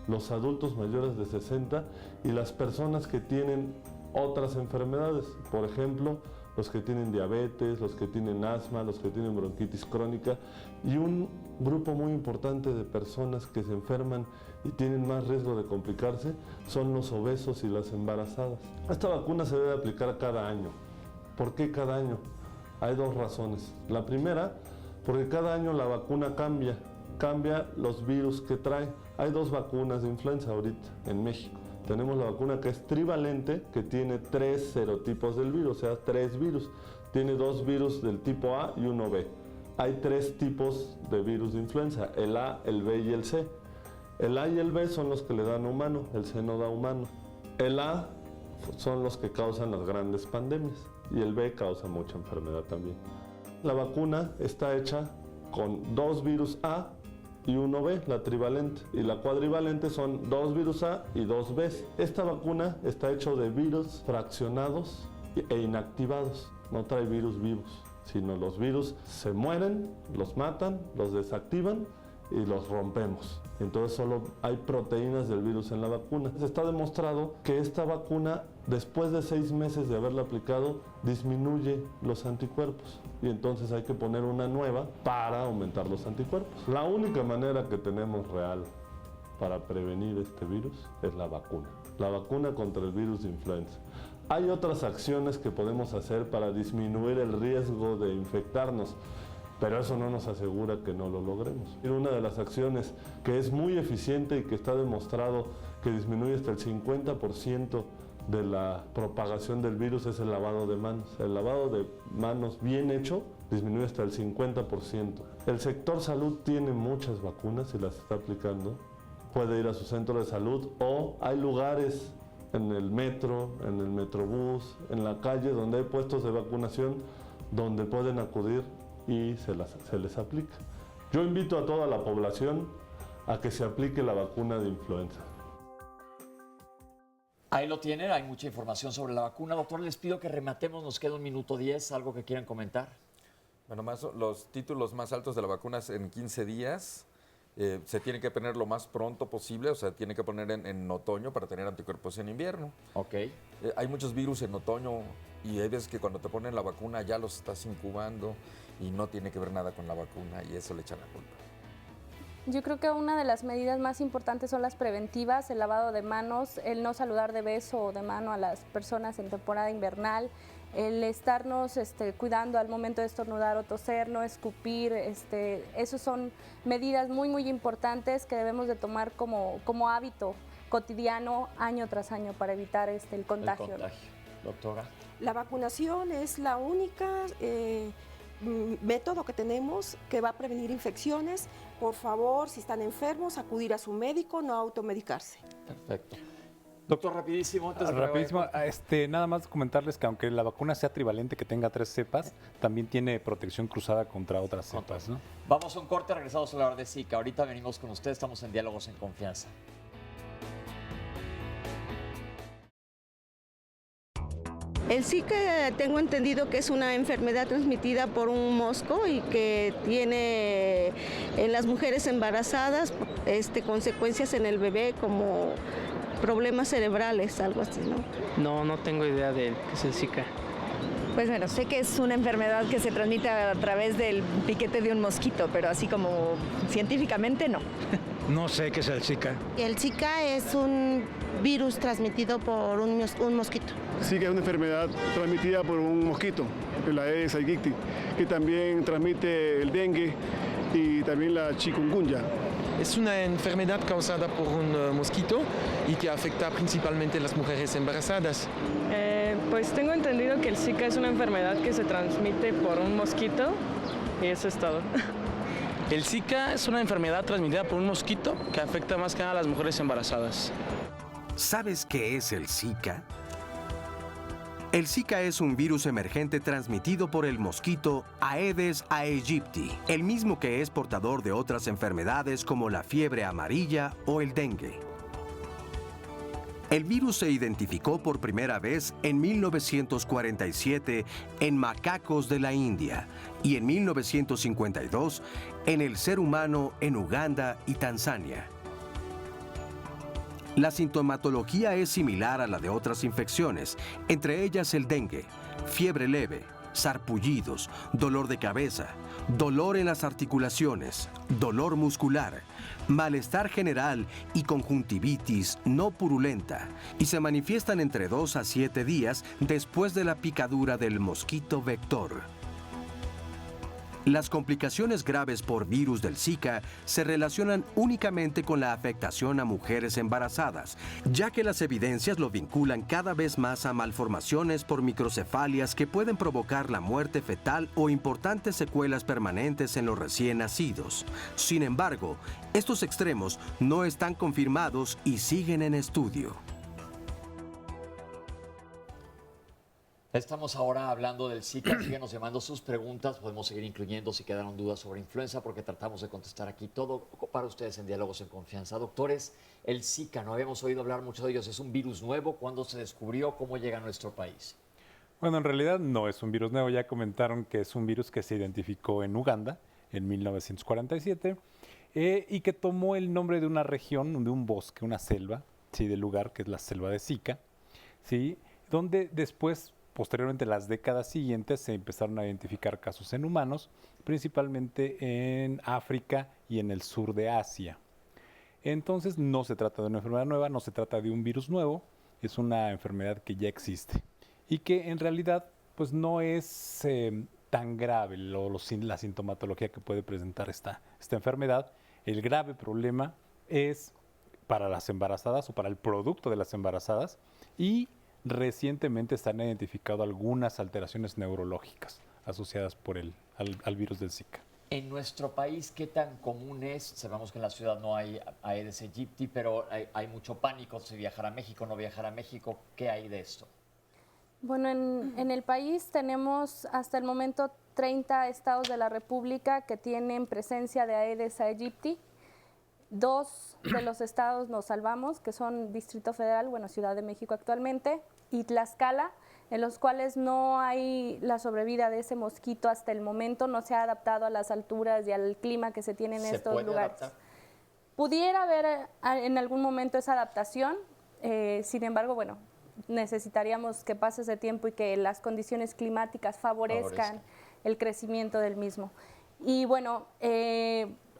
los adultos mayores de 60 y las personas que tienen otras enfermedades, por ejemplo, los que tienen diabetes, los que tienen asma, los que tienen bronquitis crónica y un grupo muy importante de personas que se enferman y tienen más riesgo de complicarse son los obesos y las embarazadas. Esta vacuna se debe aplicar cada año. ¿Por qué cada año? Hay dos razones. La primera, porque cada año la vacuna cambia los virus que trae. Hay dos vacunas de influenza ahorita en México. Tenemos la vacuna que es trivalente, que tiene 3 serotipos del virus, o sea, 3 virus. Tiene 2 virus del tipo A y 1 B. Hay 3 tipos de virus de influenza, el A, el B y el C. El A y el B son los que le dan a humano, el C no da a humano. El A son los que causan las grandes pandemias y el B causa mucha enfermedad también. La vacuna está hecha con 2 virus A y 1B, la trivalente, y la cuadrivalente son 2 virus A y 2 B. Esta vacuna está hecha de virus fraccionados e inactivados, no trae virus vivos, sino los virus se mueren, los matan, los desactivan y los rompemos. Entonces solo hay proteínas del virus en la vacuna. Está demostrado que esta vacuna, después de 6 meses de haberla aplicado, disminuye los anticuerpos. Y entonces hay que poner una nueva para aumentar los anticuerpos. La única manera que tenemos real para prevenir este virus es la vacuna. La vacuna contra el virus de influenza. Hay otras acciones que podemos hacer para disminuir el riesgo de infectarnos, pero eso no nos asegura que no lo logremos. Una de las acciones que es muy eficiente y que está demostrado que disminuye hasta el 50% de la propagación del virus es el lavado de manos. El lavado de manos bien hecho disminuye hasta el 50%. El sector salud tiene muchas vacunas y las está aplicando. Puede ir a su centro de salud o hay lugares en el metro, en el metrobús, en la calle donde hay puestos de vacunación donde pueden acudir y se les aplica. Yo invito a toda la población a que se aplique la vacuna de influenza. Ahí lo tienen, hay mucha información sobre la vacuna. Doctor, les pido que rematemos, nos queda 1 minuto 10, algo que quieran comentar. Bueno, los títulos más altos de la vacuna es en 15 días. Se tiene que poner lo más pronto posible, o sea, tiene que poner en otoño para tener anticuerpos en invierno. Ok. Hay muchos virus en otoño y hay veces que cuando te ponen la vacuna ya los estás incubando y no tiene que ver nada con la vacuna y eso le echan la culpa. Yo creo que una de las medidas más importantes son las preventivas, el lavado de manos, el no saludar de beso o de mano a las personas en temporada invernal, el estarnos cuidando al momento de estornudar o toser, no escupir, esos son medidas muy, muy importantes que debemos de tomar como hábito cotidiano año tras año para evitar el contagio. El contagio. Doctora. La vacunación es la única método que tenemos que va a prevenir infecciones. Por favor, si están enfermos, acudir a su médico, no automedicarse. Perfecto. Doctor, rapidísimo. Rapidísimo, nada más comentarles que aunque la vacuna sea trivalente, que tenga 3 cepas, también tiene protección cruzada contra otras cepas, ¿no? Vamos a un corte, regresamos a hablar de Zika. Ahorita venimos con ustedes, estamos en Diálogos en Confianza. El Zika tengo entendido que es una enfermedad transmitida por un mosco y que tiene en las mujeres embarazadas consecuencias en el bebé como problemas cerebrales, algo así, ¿no? No tengo idea de qué es el Zika. Pues bueno, sé que es una enfermedad que se transmite a través del piquete de un mosquito, pero así como científicamente no. No sé qué es el Zika. El Zika es un virus transmitido por un mosquito. Zika es una enfermedad transmitida por un mosquito, la Aedes aegypti, que también transmite el dengue y también la chikungunya. Es una enfermedad causada por un mosquito y que afecta principalmente a las mujeres embarazadas. Pues tengo entendido que el Zika es una enfermedad que se transmite por un mosquito y eso es todo. El Zika es una enfermedad transmitida por un mosquito que afecta más que nada a las mujeres embarazadas. ¿Sabes qué es el Zika? El Zika es un virus emergente transmitido por el mosquito Aedes aegypti, el mismo que es portador de otras enfermedades como la fiebre amarilla o el dengue. El virus se identificó por primera vez en 1947 en macacos de la India y en 1952 en el ser humano en Uganda y Tanzania. La sintomatología es similar a la de otras infecciones, entre ellas el dengue, fiebre leve, sarpullidos, dolor de cabeza, dolor en las articulaciones, dolor muscular, malestar general y conjuntivitis no purulenta, y se manifiestan entre 2 a 7 días después de la picadura del mosquito vector. Las complicaciones graves por virus del Zika se relacionan únicamente con la afectación a mujeres embarazadas, ya que las evidencias lo vinculan cada vez más a malformaciones por microcefalias que pueden provocar la muerte fetal o importantes secuelas permanentes en los recién nacidos. Sin embargo, estos extremos no están confirmados y siguen en estudio. Estamos ahora hablando del Zika. Síganos llamando sus preguntas. Podemos seguir incluyendo si quedaron dudas sobre influenza, porque tratamos de contestar aquí todo para ustedes en Diálogos en Confianza. Doctores, el Zika, no habíamos oído hablar mucho de ellos. ¿Es un virus nuevo? ¿Cuándo se descubrió? ¿Cómo llega a nuestro país? Bueno, en realidad no es un virus nuevo. Ya comentaron que es un virus que se identificó en Uganda en 1947 y que tomó el nombre de una región, de un bosque, una selva, ¿sí?, del lugar, que es la selva de Zika, ¿sí?, donde después, posteriormente, las décadas siguientes, se empezaron a identificar casos en humanos, principalmente en África y en el sur de Asia. Entonces, no se trata de una enfermedad nueva, no se trata de un virus nuevo, es una enfermedad que ya existe y que en realidad pues no es tan grave la sintomatología que puede presentar esta enfermedad. El grave problema es para las embarazadas o para el producto de las embarazadas, y recientemente se han identificado algunas alteraciones neurológicas asociadas al virus del Zika. En nuestro país, ¿qué tan común es? Sabemos que en la ciudad no hay Aedes aegypti, pero hay mucho pánico si viajar a México, no viajar a México. ¿Qué hay de esto? Bueno, en el país tenemos hasta el momento 30 estados de la República que tienen presencia de Aedes aegypti. 2 de los estados nos salvamos, que son Distrito Federal, Ciudad de México actualmente, y Tlaxcala, en los cuales no hay la sobrevida de ese mosquito hasta el momento, no se ha adaptado a las alturas y al clima que se tiene en estos lugares. ¿Adaptar? Pudiera haber en algún momento esa adaptación, sin embargo, necesitaríamos que pase ese tiempo y que las condiciones climáticas favorezcan el crecimiento del mismo. Y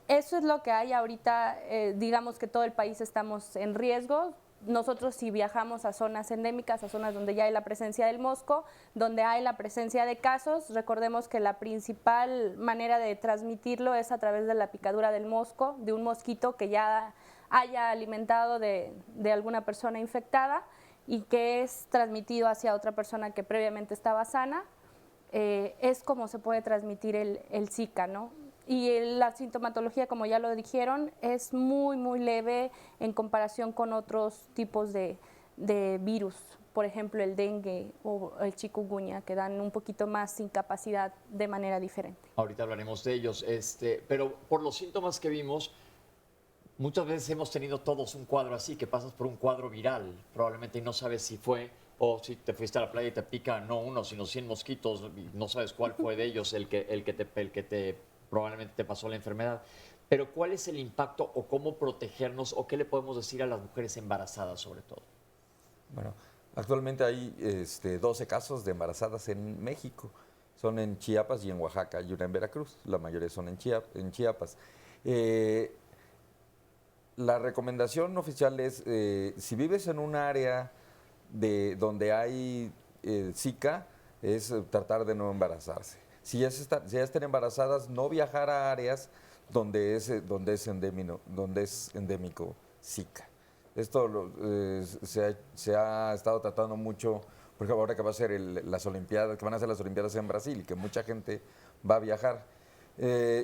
eso es lo que hay ahorita. Digamos que todo el país estamos en riesgo. Nosotros, si viajamos a zonas endémicas, a zonas donde ya hay la presencia del mosco, donde hay la presencia de casos, recordemos que la principal manera de transmitirlo es a través de la picadura del mosco, de un mosquito que ya haya alimentado de alguna persona infectada y que es transmitido hacia otra persona que previamente estaba sana. Es como se puede transmitir el Zika, ¿no? Y la sintomatología, como ya lo dijeron, es muy, muy leve en comparación con otros tipos de virus, por ejemplo, el dengue o el chikungunya, que dan un poquito más incapacidad de manera diferente. Ahorita hablaremos de ellos, pero por los síntomas que vimos, muchas veces hemos tenido todos un cuadro así, que pasas por un cuadro viral, probablemente, y no sabes si fue, o si te fuiste a la playa y te pica no uno, sino 100 mosquitos, y no sabes cuál fue de ellos el que te probablemente te pasó la enfermedad. Pero ¿cuál es el impacto o cómo protegernos o qué le podemos decir a las mujeres embarazadas sobre todo? Bueno, actualmente hay 12 casos de embarazadas en México. Son en Chiapas y en Oaxaca, y una en Veracruz. La mayoría son en Chiapas. La recomendación oficial es, si vives en un área donde hay Zika, es tratar de no embarazarse. Si ya están embarazadas, no viajar a áreas donde es endémico Zika. Esto se ha estado tratando mucho, por ejemplo, ahora que va a ser las Olimpiadas, que van a ser las Olimpiadas en Brasil, que mucha gente va a viajar.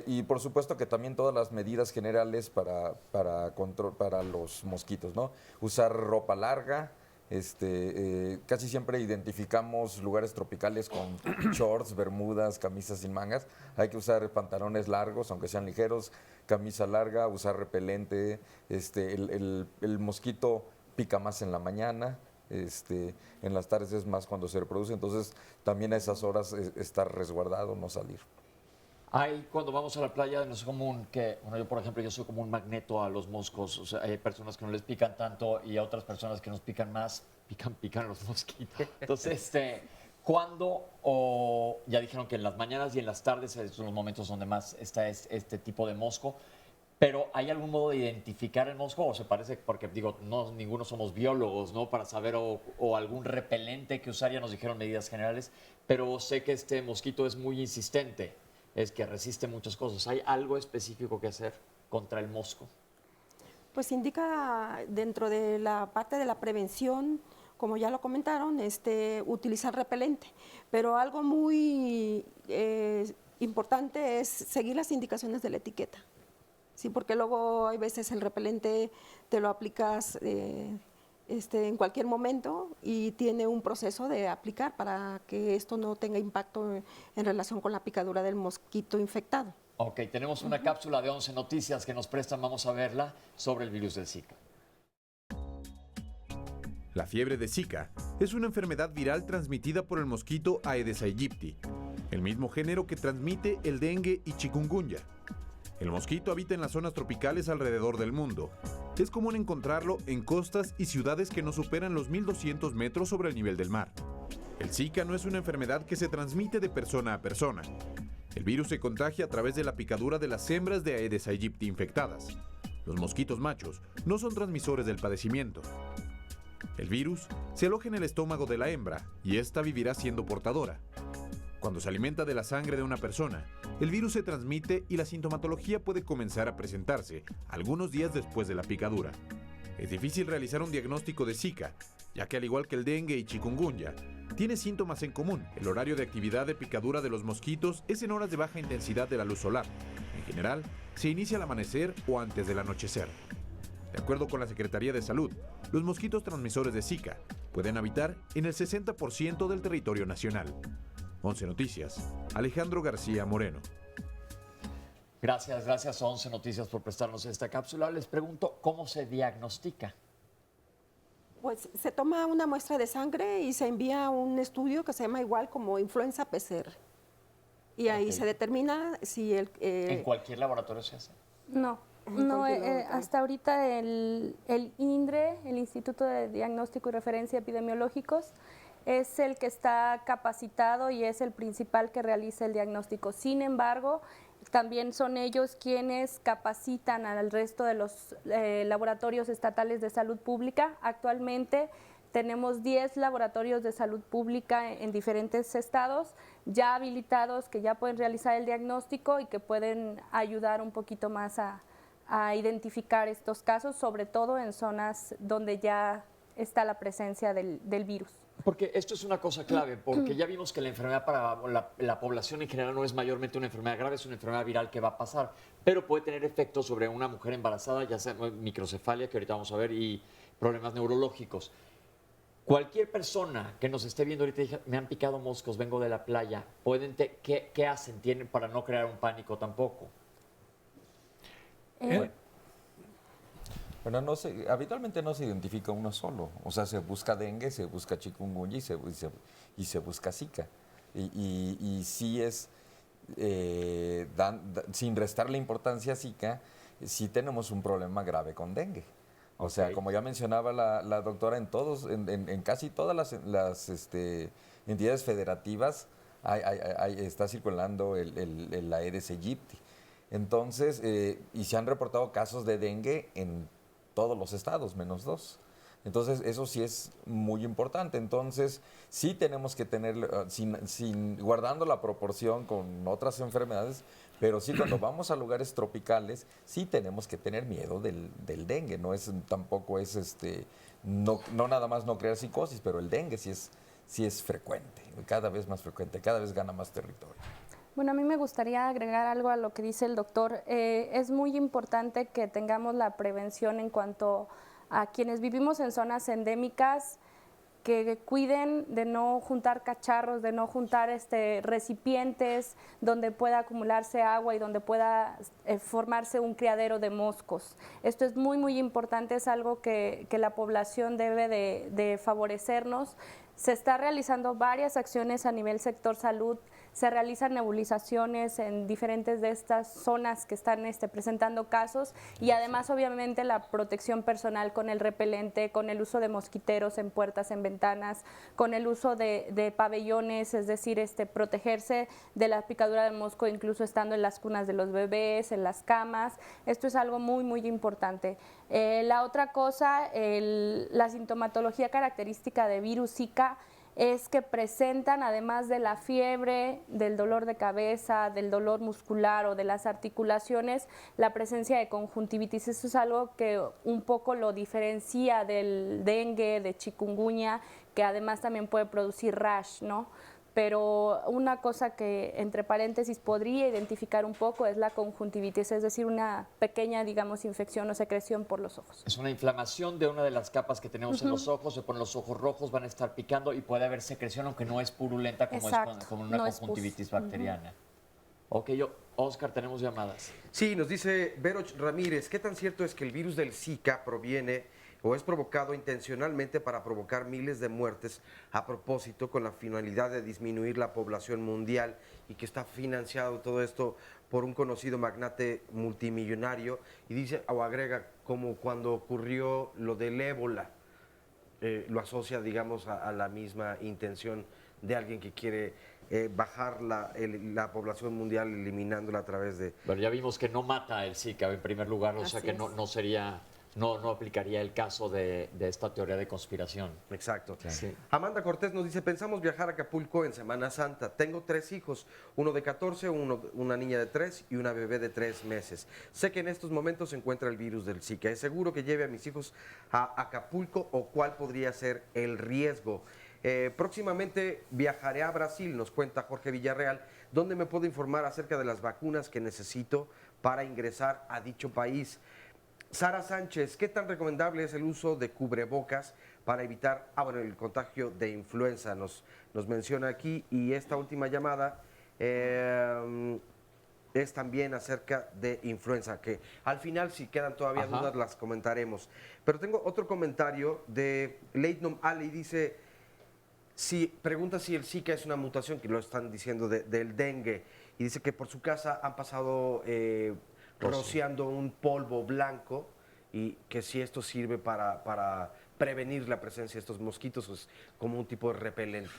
Y por supuesto que también todas las medidas generales para los mosquitos, ¿no? Usar ropa larga. Casi siempre identificamos lugares tropicales con shorts, bermudas, camisas sin mangas. Hay que usar pantalones largos, aunque sean ligeros, camisa larga, usar repelente. El mosquito pica más en la mañana, en las tardes es más cuando se reproduce, entonces también a esas horas estar resguardado, no salir. Hay, cuando vamos a la playa, no es común que, bueno, yo por ejemplo, yo soy como un magneto a los moscos. O sea, hay personas que no les pican tanto y a otras personas que nos pican más, pican los mosquitos. Entonces, ¿cuándo? O ya dijeron que en las mañanas y en las tardes son los momentos donde más está este tipo de mosco. Pero ¿hay algún modo de identificar el mosco? O se parece, porque digo, no, ninguno somos biólogos, ¿no? Para saber, o algún repelente que usar, ya nos dijeron medidas generales. Pero sé que este mosquito es muy insistente. Es que resiste muchas cosas. ¿Hay algo específico que hacer contra el mosco? Pues indica dentro de la parte de la prevención, como ya lo comentaron, utilizar repelente. Pero algo muy importante es seguir las indicaciones de la etiqueta. Sí, porque luego hay veces el repelente te lo aplicas en cualquier momento y tiene un proceso de aplicar para que esto no tenga impacto en relación con la picadura del mosquito infectado. Ok, tenemos una cápsula de 11 noticias que nos prestan, vamos a verla, sobre el virus del Zika. La fiebre de Zika es una enfermedad viral transmitida por el mosquito Aedes aegypti, el mismo género que transmite el dengue y chikungunya. El mosquito habita en las zonas tropicales alrededor del mundo. Es común encontrarlo en costas y ciudades que no superan los 1.200 metros sobre el nivel del mar. El Zika no es una enfermedad que se transmite de persona a persona. El virus se contagia a través de la picadura de las hembras de Aedes aegypti infectadas. Los mosquitos machos no son transmisores del padecimiento. El virus se aloja en el estómago de la hembra y ésta vivirá siendo portadora. Cuando se alimenta de la sangre de una persona, el virus se transmite y la sintomatología puede comenzar a presentarse algunos días después de la picadura. Es difícil realizar un diagnóstico de Zika, ya que al igual que el dengue y chikungunya, tiene síntomas en común. El horario de actividad de picadura de los mosquitos es en horas de baja intensidad de la luz solar. En general, se inicia al amanecer o antes del anochecer. De acuerdo con la Secretaría de Salud, los mosquitos transmisores de Zika pueden habitar en el 60% del territorio nacional. 11 Noticias, Alejandro García Moreno. Gracias 11 Noticias por prestarnos esta cápsula. Les pregunto, ¿cómo se diagnostica? Pues se toma una muestra de sangre y se envía a un estudio que se llama igual como influenza PCR. Y ahí se determina si ¿En cualquier laboratorio se hace? No, hasta ahorita el INDRE, el Instituto de Diagnóstico y Referencia Epidemiológicos, es el que está capacitado y es el principal que realiza el diagnóstico. Sin embargo, también son ellos quienes capacitan al resto de los laboratorios estatales de salud pública. Actualmente tenemos 10 laboratorios de salud pública en diferentes estados ya habilitados que ya pueden realizar el diagnóstico y que pueden ayudar un poquito más a identificar estos casos, sobre todo en zonas donde ya está la presencia del virus. Porque esto es una cosa clave, porque ya vimos que la enfermedad para la población en general no es mayormente una enfermedad grave, es una enfermedad viral que va a pasar, pero puede tener efectos sobre una mujer embarazada, ya sea microcefalia, que ahorita vamos a ver, y problemas neurológicos. Cualquier persona que nos esté viendo ahorita y diga, me han picado moscos, vengo de la playa, ¿qué hacen? ¿Tienen para no crear un pánico tampoco? Bueno, habitualmente no se identifica uno solo. O sea, se busca dengue, se busca chikungunya y se busca Zika. Y sí es, sin restarle importancia a Zika, sí tenemos un problema grave con dengue. O sea, como ya mencionaba la doctora, en casi todas las entidades federativas está circulando el Aedes aegypti. Entonces, y se han reportado casos de dengue en todos los estados, menos 2. Entonces, eso sí es muy importante. Entonces, sí tenemos que tener, guardando la proporción con otras enfermedades, pero sí cuando vamos a lugares tropicales, sí tenemos que tener miedo del dengue. Tampoco es no nada más no crear psicosis, pero el dengue sí es frecuente, cada vez más frecuente, cada vez gana más territorio. Bueno, a mí me gustaría agregar algo a lo que dice el doctor. Es muy importante que tengamos la prevención en cuanto a quienes vivimos en zonas endémicas, que cuiden de no juntar cacharros, de no juntar recipientes donde pueda acumularse agua y donde pueda formarse un criadero de moscos. Esto es muy, muy importante, es algo que la población debe de favorecernos. Se está realizando varias acciones a nivel sector salud. se realizan nebulizaciones en diferentes de estas zonas que están presentando casos y además obviamente la protección personal con el repelente, con el uso de mosquiteros en puertas, en ventanas, con el uso de pabellones, es decir, protegerse de la picadura del mosco incluso estando en las cunas de los bebés, en las camas. Esto es algo muy, muy importante. La otra cosa, la sintomatología característica de virus Zika es que presentan, además de la fiebre, del dolor de cabeza, del dolor muscular o de las articulaciones, la presencia de conjuntivitis. Eso es algo que un poco lo diferencia del dengue, de chikungunya, que además también puede producir rash, ¿no? Pero una cosa que, entre paréntesis, podría identificar un poco es la conjuntivitis, es decir, una pequeña, digamos, infección o secreción por los ojos. Es una inflamación de una de las capas que tenemos en los ojos, se ponen los ojos rojos, van a estar picando y puede haber secreción, aunque no es purulenta como Exacto, es como una conjuntivitis bacteriana. Ok, Oscar, tenemos llamadas. Sí, nos dice Veroch Ramírez, ¿qué tan cierto es que el virus del Zika proviene o es provocado intencionalmente para provocar miles de muertes a propósito con la finalidad de disminuir la población mundial y que está financiado todo esto por un conocido magnate multimillonario? Y dice o agrega, como cuando ocurrió lo del ébola, lo asocia, digamos, a la misma intención de alguien que quiere bajar la población mundial eliminándola a través de... Bueno, ya vimos que no mata el Zika en primer lugar, o sea que no sería... No aplicaría el caso de esta teoría de conspiración. Exacto. Sí. Amanda Cortés nos dice, pensamos viajar a Acapulco en Semana Santa. Tengo 3 hijos, uno de 14, una niña de 3 y una bebé de 3 meses. Sé que en estos momentos se encuentra el virus del Zika. ¿Es seguro que lleve a mis hijos a Acapulco o cuál podría ser el riesgo? Próximamente viajaré a Brasil, nos cuenta Jorge Villarreal, donde me puedo informar acerca de las vacunas que necesito para ingresar a dicho país. Sara Sánchez, ¿qué tan recomendable es el uso de cubrebocas para evitar el contagio de influenza? Nos menciona aquí, y esta última llamada es también acerca de influenza, que al final, si quedan todavía dudas, las comentaremos. Pero tengo otro comentario de Leitnom Ali, dice, pregunta si el Zika es una mutación, que lo están diciendo, del dengue, y dice que por su casa han pasado... rociando un polvo blanco y que si esto sirve para prevenir la presencia de estos mosquitos, es como un tipo de repelente.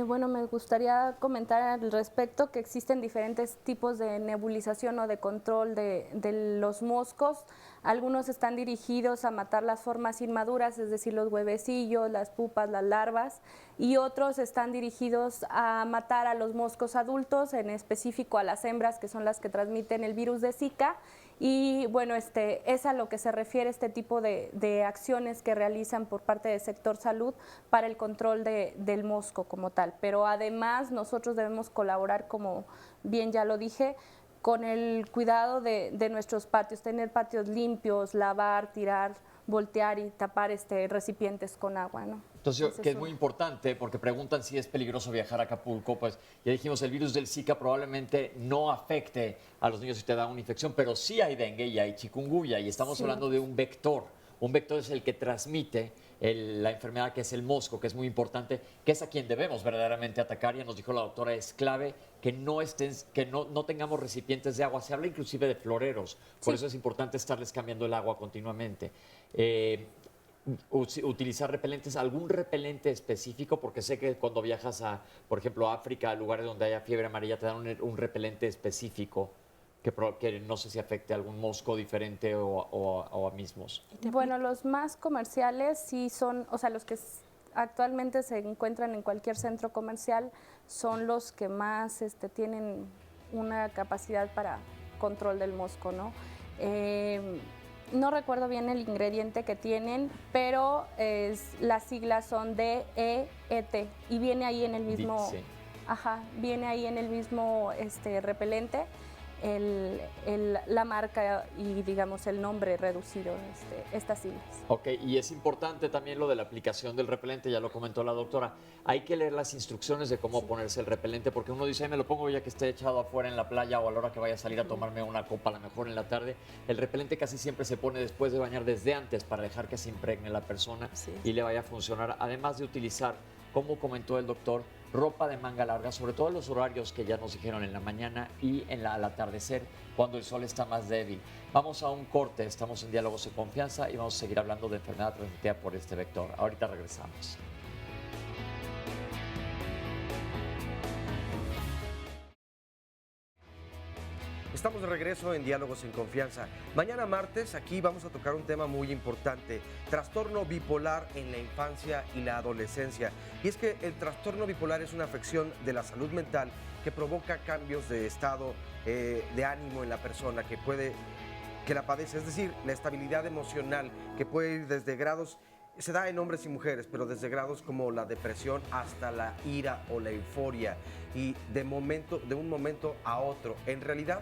Bueno, me gustaría comentar al respecto que existen diferentes tipos de nebulización o de control de los moscos. Algunos están dirigidos a matar las formas inmaduras, es decir, los huevecillos, las pupas, las larvas, y otros están dirigidos a matar a los moscos adultos, en específico a las hembras, que son las que transmiten el virus de Zika. Y bueno, es a lo que se refiere este tipo de acciones que realizan por parte del sector salud para el control del mosco como tal. Pero además nosotros debemos colaborar, como bien ya lo dije, con el cuidado de nuestros patios, tener patios limpios, lavar, tirar, voltear y tapar recipientes con agua, ¿no? Entonces, que es muy importante, porque preguntan si es peligroso viajar a Acapulco, pues ya dijimos, el virus del Zika probablemente no afecte a los niños si te da una infección, pero sí hay dengue y hay chikungunya, y estamos hablando de un vector. Un vector es el que transmite la enfermedad, que es el mosco, que es muy importante, que es a quien debemos verdaderamente atacar. Ya nos dijo la doctora, es clave que no tengamos recipientes de agua. Se habla inclusive de floreros, por eso es importante estarles cambiando el agua continuamente. Utilizar repelentes, algún repelente específico, porque sé que cuando viajas a, por ejemplo, a África, a lugares donde haya fiebre amarilla, te dan un repelente específico que no sé si afecte a algún mosco diferente o a mismos. Bueno, los más comerciales sí son, o sea, los que actualmente se encuentran en cualquier centro comercial son los que más tienen una capacidad para control del mosco, ¿no? No recuerdo bien el ingrediente que tienen, pero las siglas son DEET y viene ahí en el mismo, viene ahí en el mismo repelente. La marca y, digamos, el nombre reducido, estas siglas. Ok, y es importante también lo de la aplicación del repelente, ya lo comentó la doctora. Hay que leer las instrucciones de cómo ponerse el repelente, porque uno dice, me lo pongo ya que esté echado afuera en la playa o a la hora que vaya a salir a tomarme una copa, a lo mejor en la tarde. El repelente casi siempre se pone después de bañar, desde antes, para dejar que se impregne la persona y le vaya a funcionar. Además de utilizar como comentó el doctor, ropa de manga larga, sobre todo en los horarios que ya nos dijeron en la mañana y al atardecer, cuando el sol está más débil. Vamos a un corte, estamos en Diálogos en Confianza y vamos a seguir hablando de enfermedad transmitida por este vector. Ahorita regresamos. Estamos de regreso en Diálogos en Confianza. Mañana martes aquí vamos a tocar un tema muy importante, trastorno bipolar en la infancia y la adolescencia. Y es que el trastorno bipolar es una afección de la salud mental que provoca cambios de estado de ánimo en la persona que la padece, es decir, la estabilidad emocional que puede ir desde grados, se da en hombres y mujeres, pero desde grados como la depresión hasta la ira o la euforia y de un momento a otro. En realidad,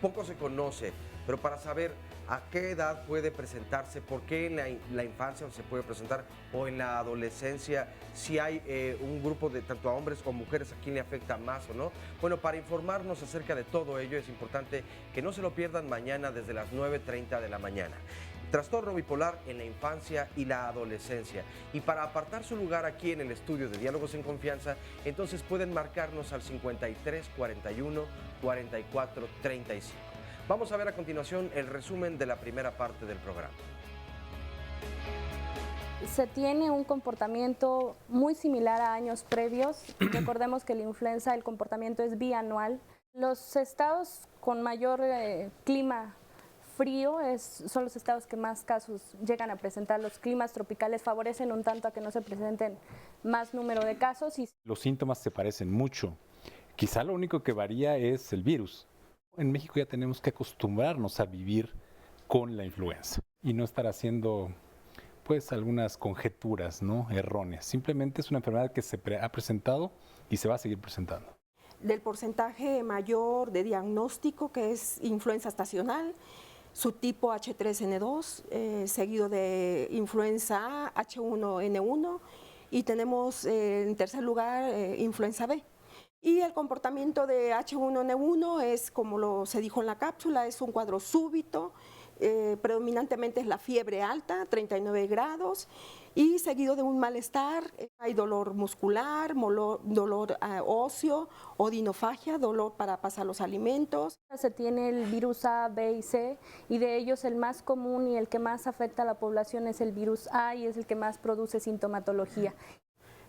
poco se conoce, pero para saber a qué edad puede presentarse, por qué en la infancia se puede presentar o en la adolescencia, si hay un grupo de tanto a hombres o mujeres a quien le afecta más o no. Bueno, para informarnos acerca de todo ello es importante que no se lo pierdan mañana desde las 9:30 de la mañana. Trastorno bipolar en la infancia y la adolescencia. Y para apartar su lugar aquí en el estudio de Diálogos en Confianza, entonces pueden marcarnos al 53 41 44 35. Vamos a ver a continuación el resumen de la primera parte del programa. Se tiene un comportamiento muy similar a años previos. Recordemos que la influenza, el comportamiento es bianual. Los estados con mayor clima frío son los estados que más casos llegan a presentar. Los climas tropicales favorecen un tanto a que no se presenten más número de casos. Los síntomas se parecen mucho. Quizá lo único que varía es el virus. En México ya tenemos que acostumbrarnos a vivir con la influenza y no estar haciendo pues algunas conjeturas, ¿no?, erróneas. Simplemente es una enfermedad que se ha presentado y se va a seguir presentando. Del porcentaje mayor de diagnóstico, que es influenza estacional, subtipo H3N2, seguido de influenza A, H1N1, y tenemos en tercer lugar influenza B. Y el comportamiento de H1N1 es, como se dijo en la cápsula, es un cuadro súbito, predominantemente es la fiebre alta, 39 grados, y seguido de un malestar. Hay dolor muscular, dolor óseo, odinofagia, dolor para pasar los alimentos. Se tiene el virus A, B y C, y de ellos el más común y el que más afecta a la población es el virus A y es el que más produce sintomatología.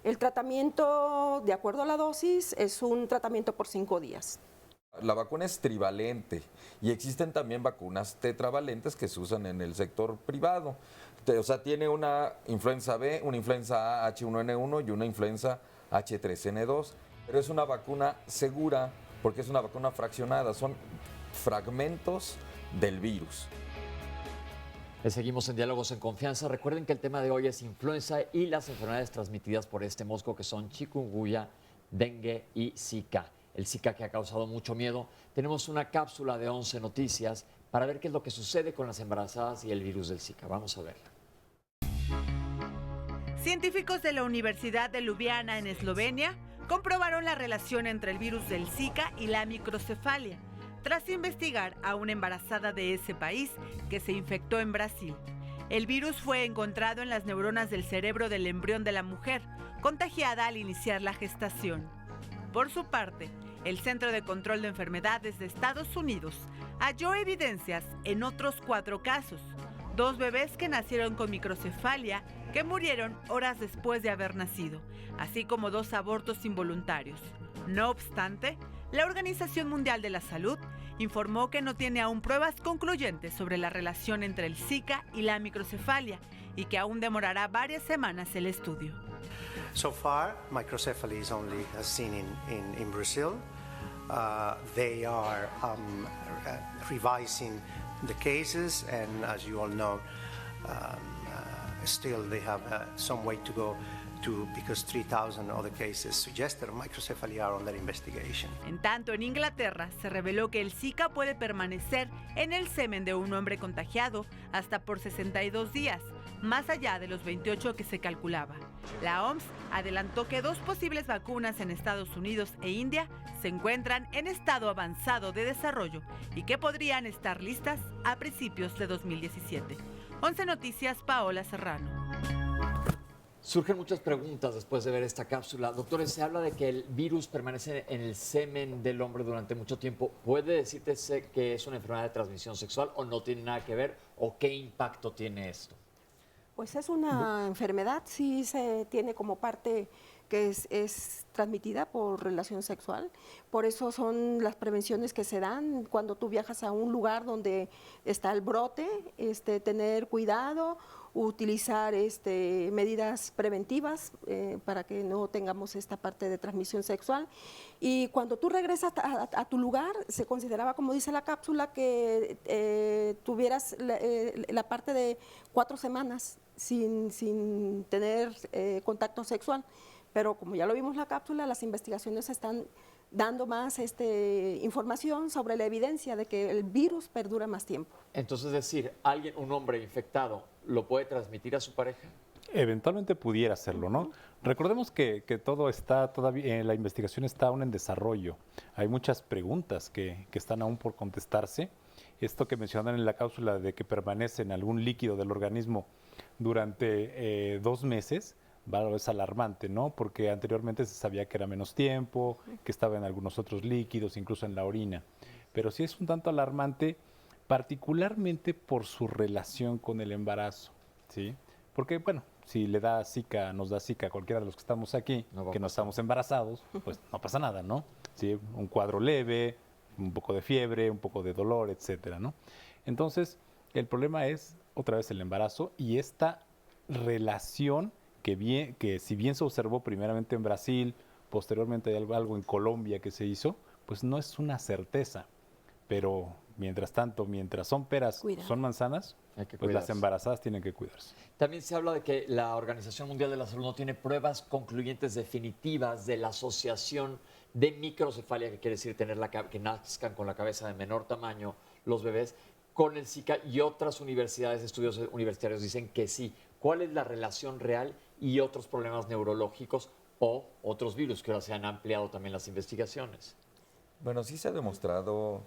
El tratamiento, de acuerdo a la dosis, es un tratamiento por 5 días. La vacuna es trivalente y existen también vacunas tetravalentes que se usan en el sector privado. O sea, tiene una influenza B, una influenza A, H1N1 y una influenza H3N2. Pero es una vacuna segura porque es una vacuna fraccionada, son fragmentos del virus. Seguimos en Diálogos en Confianza. Recuerden que el tema de hoy es influenza y las enfermedades transmitidas por este mosco, que son chikungunya, dengue y Zika. El Zika, que ha causado mucho miedo. Tenemos una cápsula de 11 noticias para ver qué es lo que sucede con las embarazadas y el virus del Zika. Vamos a verla. Científicos de la Universidad de Ljubljana en Eslovenia comprobaron la relación entre el virus del Zika y la microcefalia, tras investigar a una embarazada de ese país que se infectó en Brasil. El virus fue encontrado en las neuronas del cerebro del embrión de la mujer, contagiada al iniciar la gestación. Por su parte, el Centro de Control de Enfermedades de Estados Unidos halló evidencias en otros 4 casos, 2 bebés que nacieron con microcefalia que murieron horas después de haber nacido, así como 2 abortos involuntarios. No obstante, la Organización Mundial de la Salud informó que no tiene aún pruebas concluyentes sobre la relación entre el Zika y la microcefalia y que aún demorará varias semanas el estudio. So far, microcephaly is only seen in Brazil. They are revising the cases, and as you all know, still they have some way to go because 3,000 other cases suggested microcephaly are under investigation. En tanto, en Inglaterra se reveló que el Zika puede permanecer en el semen de un hombre contagiado hasta por 62 días, más allá de los 28 que se calculaba. La OMS adelantó que 2 posibles vacunas en Estados Unidos e India se encuentran en estado avanzado de desarrollo y que podrían estar listas a principios de 2017. 11 Noticias, Paola Serrano. Surgen muchas preguntas después de ver esta cápsula. Doctores, se habla de que el virus permanece en el semen del hombre durante mucho tiempo. ¿Puede decirse que es una enfermedad de transmisión sexual o no tiene nada que ver? ¿O qué impacto tiene esto? Pues es una enfermedad, sí se tiene como parte que es transmitida por relación sexual. Por eso son las prevenciones que se dan cuando tú viajas a un lugar donde está el brote, tener cuidado, utilizar medidas preventivas para que no tengamos esta parte de transmisión sexual. Y cuando tú regresas a tu lugar, se consideraba, como dice la cápsula, que tuvieras la parte de 4 semanas sin tener contacto sexual. Pero como ya lo vimos en la cápsula, las investigaciones están dando más información sobre la evidencia de que el virus perdura más tiempo. Entonces, es decir, un hombre infectado, ¿lo puede transmitir a su pareja? Eventualmente pudiera hacerlo, ¿no? Recordemos que todo está todavía, la investigación está aún en desarrollo. Hay muchas preguntas que están aún por contestarse. Esto que mencionan en la cápsula de que permanece en algún líquido del organismo durante 2 meses, es alarmante, ¿no? Porque anteriormente se sabía que era menos tiempo, que estaba en algunos otros líquidos, incluso en la orina. Pero sí es un tanto alarmante, particularmente por su relación con el embarazo, ¿sí? Porque, bueno, si nos da Zika a cualquiera de los que estamos aquí, que no estamos embarazados, pues no pasa nada, ¿no? ¿Sí? Un cuadro leve, un poco de fiebre, un poco de dolor, etcétera, ¿no? Entonces, el problema es, otra vez, el embarazo y esta relación que si bien se observó primeramente en Brasil, posteriormente hay algo en Colombia que se hizo, pues no es una certeza. Pero mientras tanto, mientras son peras, son manzanas, pues las embarazadas tienen que cuidarse. También se habla de que la Organización Mundial de la Salud no tiene pruebas concluyentes definitivas de la asociación de microcefalia, que quiere decir que nazcan con la cabeza de menor tamaño los bebés, con el Zika, y otras estudios universitarios dicen que sí. ¿Cuál es la relación real y otros problemas neurológicos o otros virus que ahora se han ampliado también las investigaciones? Bueno, sí se ha demostrado,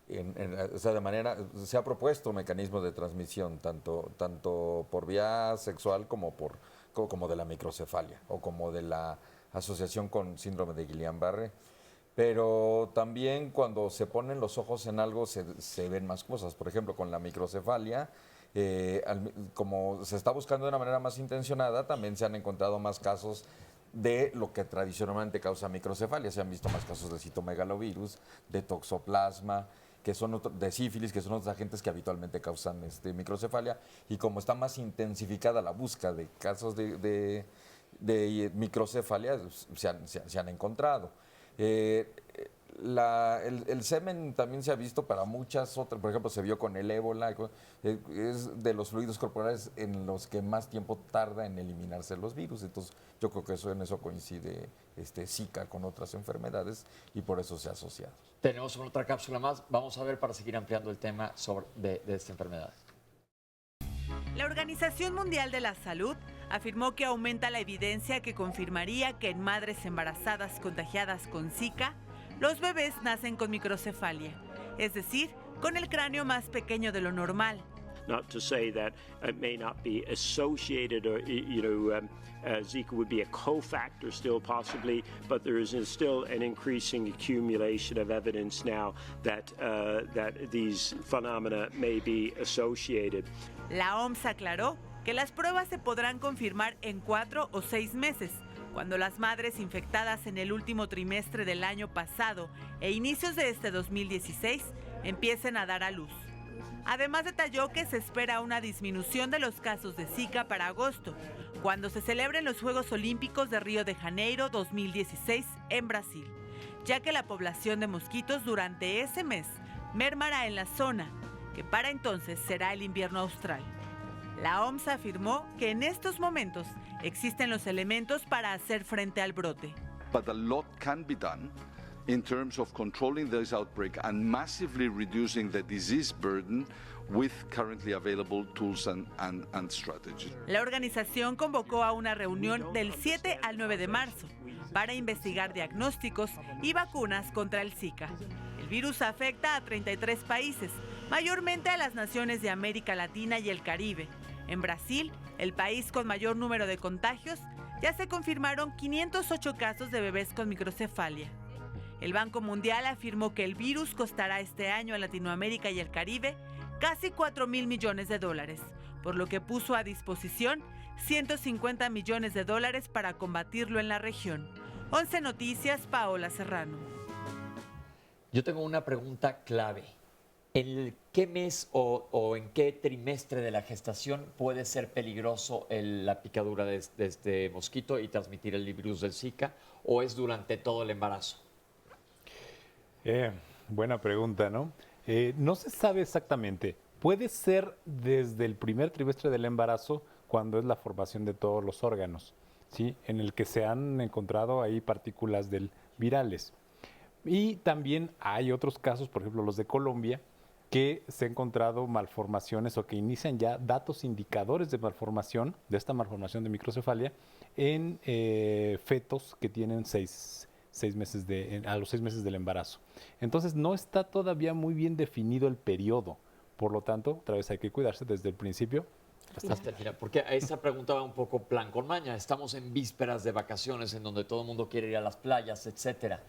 se ha propuesto mecanismos de transmisión, tanto por vía sexual como de la microcefalia o como de la asociación con síndrome de Guillain-Barré. Pero también cuando se ponen los ojos en algo se ven más cosas. Por ejemplo, con la microcefalia, como se está buscando de una manera más intencionada, también se han encontrado más casos de lo que tradicionalmente causa microcefalia. Se han visto más casos de citomegalovirus, de toxoplasma, de sífilis, que son otros agentes que habitualmente causan microcefalia. Y como está más intensificada la búsqueda de casos de microcefalia, se han encontrado. El semen también se ha visto para muchas otras, por ejemplo, se vio con el ébola, es de los fluidos corporales en los que más tiempo tarda en eliminarse los virus. Entonces, yo creo que en eso coincide Zika con otras enfermedades y por eso se ha asociado. Tenemos otra cápsula más, vamos a ver para seguir ampliando el tema de esta enfermedad. La Organización Mundial de la Salud afirmó que aumenta la evidencia que confirmaría que en madres embarazadas contagiadas con Zika, los bebés nacen con microcefalia, es decir, con el cráneo más pequeño de lo normal. Not to say that it may not be associated or, Zika would be a cofactor still possibly, but there is still an increasing accumulation of evidence now that these phenomena may be associated. La OMS aclaró que las pruebas se podrán confirmar en 4 o 6 meses, cuando las madres infectadas en el último trimestre del año pasado e inicios de este 2016 empiecen a dar a luz. Además detalló que se espera una disminución de los casos de Zika para agosto, cuando se celebren los Juegos Olímpicos de Río de Janeiro 2016 en Brasil, ya que la población de mosquitos durante ese mes mermará en la zona, que para entonces será el invierno austral. La OMS afirmó que en estos momentos existen los elementos para hacer frente al brote. But a lot can be done in terms of controlling this outbreak and massively reducing the disease burden with currently available tools and strategies. La organización convocó a una reunión del 7 al 9 de marzo para investigar diagnósticos y vacunas contra el Zika. El virus afecta a 33 países, mayormente a las naciones de América Latina y el Caribe, En Brasil, el país con mayor número de contagios, ya se confirmaron 508 casos de bebés con microcefalia. El Banco Mundial afirmó que el virus costará este año a Latinoamérica y el Caribe casi $4,000 millones, por lo que puso a disposición $150 millones para combatirlo en la región. 11 Noticias, Paola Serrano. Yo tengo una pregunta clave. ¿En qué mes o en qué trimestre de la gestación puede ser peligroso la picadura de este mosquito y transmitir el virus del Zika, o es durante todo el embarazo? Buena pregunta, ¿no? No se sabe exactamente. Puede ser desde el primer trimestre del embarazo, cuando es la formación de todos los órganos, ¿sí? En el que se han encontrado ahí partículas virales. Y también hay otros casos, por ejemplo los de Colombia, que se han encontrado malformaciones o que inician ya datos indicadores de malformación, de esta malformación de microcefalia, en fetos que tienen a los 6 meses del embarazo. Entonces no está todavía muy bien definido el periodo, por lo tanto, otra vez hay que cuidarse desde el principio hasta el final. Porque esta pregunta va un poco plan con maña. Estamos en vísperas de vacaciones en donde todo el mundo quiere ir a las playas, etcétera.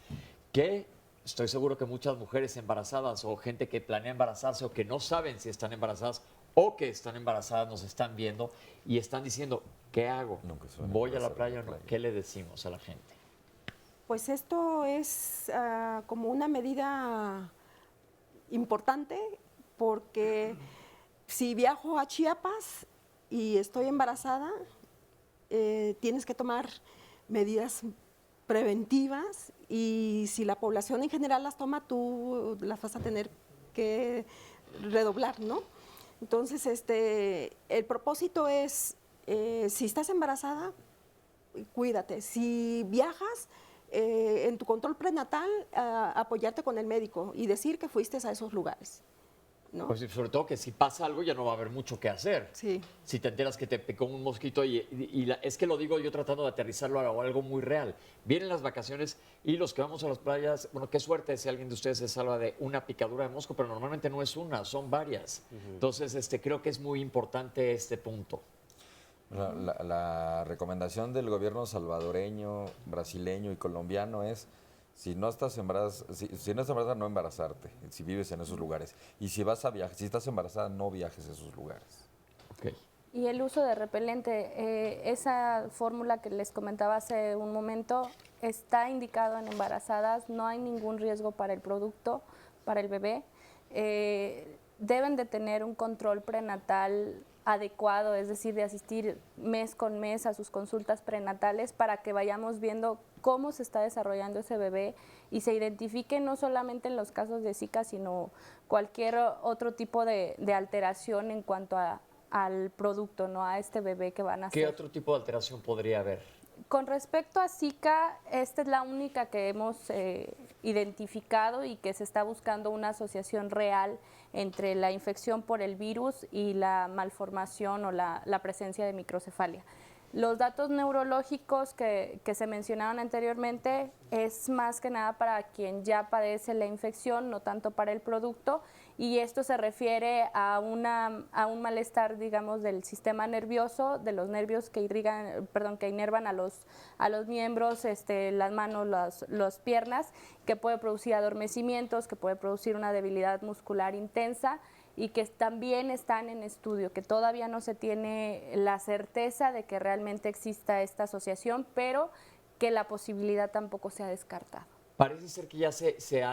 ¿Qué? Estoy seguro que muchas mujeres embarazadas o gente que planea embarazarse o que no saben si están embarazadas o que están embarazadas nos están viendo y están diciendo, ¿qué hago? ¿Voy a la playa o no? ¿Qué le decimos a la gente? Pues esto es como una medida importante, porque si viajo a Chiapas y estoy embarazada, tienes que tomar medidas preventivas, y si la población en general las toma, tú las vas a tener que redoblar, ¿no? Entonces, el propósito es, si estás embarazada, cuídate. Si viajas, en tu control prenatal, apoyarte con el médico y decir que fuiste a esos lugares, ¿no? Pues sobre todo que si pasa algo ya no va a haber mucho que hacer. Sí. Si te enteras que te picó un mosquito es que lo digo yo tratando de aterrizarlo a algo muy real. Vienen las vacaciones y los que vamos a las playas, bueno, qué suerte si alguien de ustedes se salva de una picadura de mosco, pero normalmente no es una, son varias. Entonces, creo que es muy importante este punto. La recomendación del gobierno salvadoreño, brasileño y colombiano es: si no estás embarazada, si no estás embarazada, no embarazarte, si vives en esos lugares. Y si vas a viajar, si estás embarazada, no viajes a esos lugares. Okay. Y el uso de repelente, esa fórmula que les comentaba hace un momento, está indicado en embarazadas, no hay ningún riesgo para el producto, para el bebé. Deben de tener un control prenatal adecuado, es decir, de asistir mes con mes a sus consultas prenatales para que vayamos viendo cómo se está desarrollando ese bebé y se identifique no solamente en los casos de Zika, sino cualquier otro tipo de alteración en cuanto al producto, ¿no? A este bebé que van a nacer. ¿Qué otro tipo de alteración podría haber? Con respecto a Zika, esta es la única que hemos identificado y que se está buscando una asociación real entre la infección por el virus y la malformación o la presencia de microcefalia. Los datos neurológicos que se mencionaron anteriormente es más que nada para quien ya padece la infección, no tanto para el producto, y esto se refiere a un malestar, digamos, del sistema nervioso, de los nervios que inervan a los miembros, las manos, las piernas, que puede producir adormecimientos, que puede producir una debilidad muscular intensa, y que también están en estudio, que todavía no se tiene la certeza de que realmente exista esta asociación, pero que la posibilidad tampoco se ha descartado. Parece ser que ya se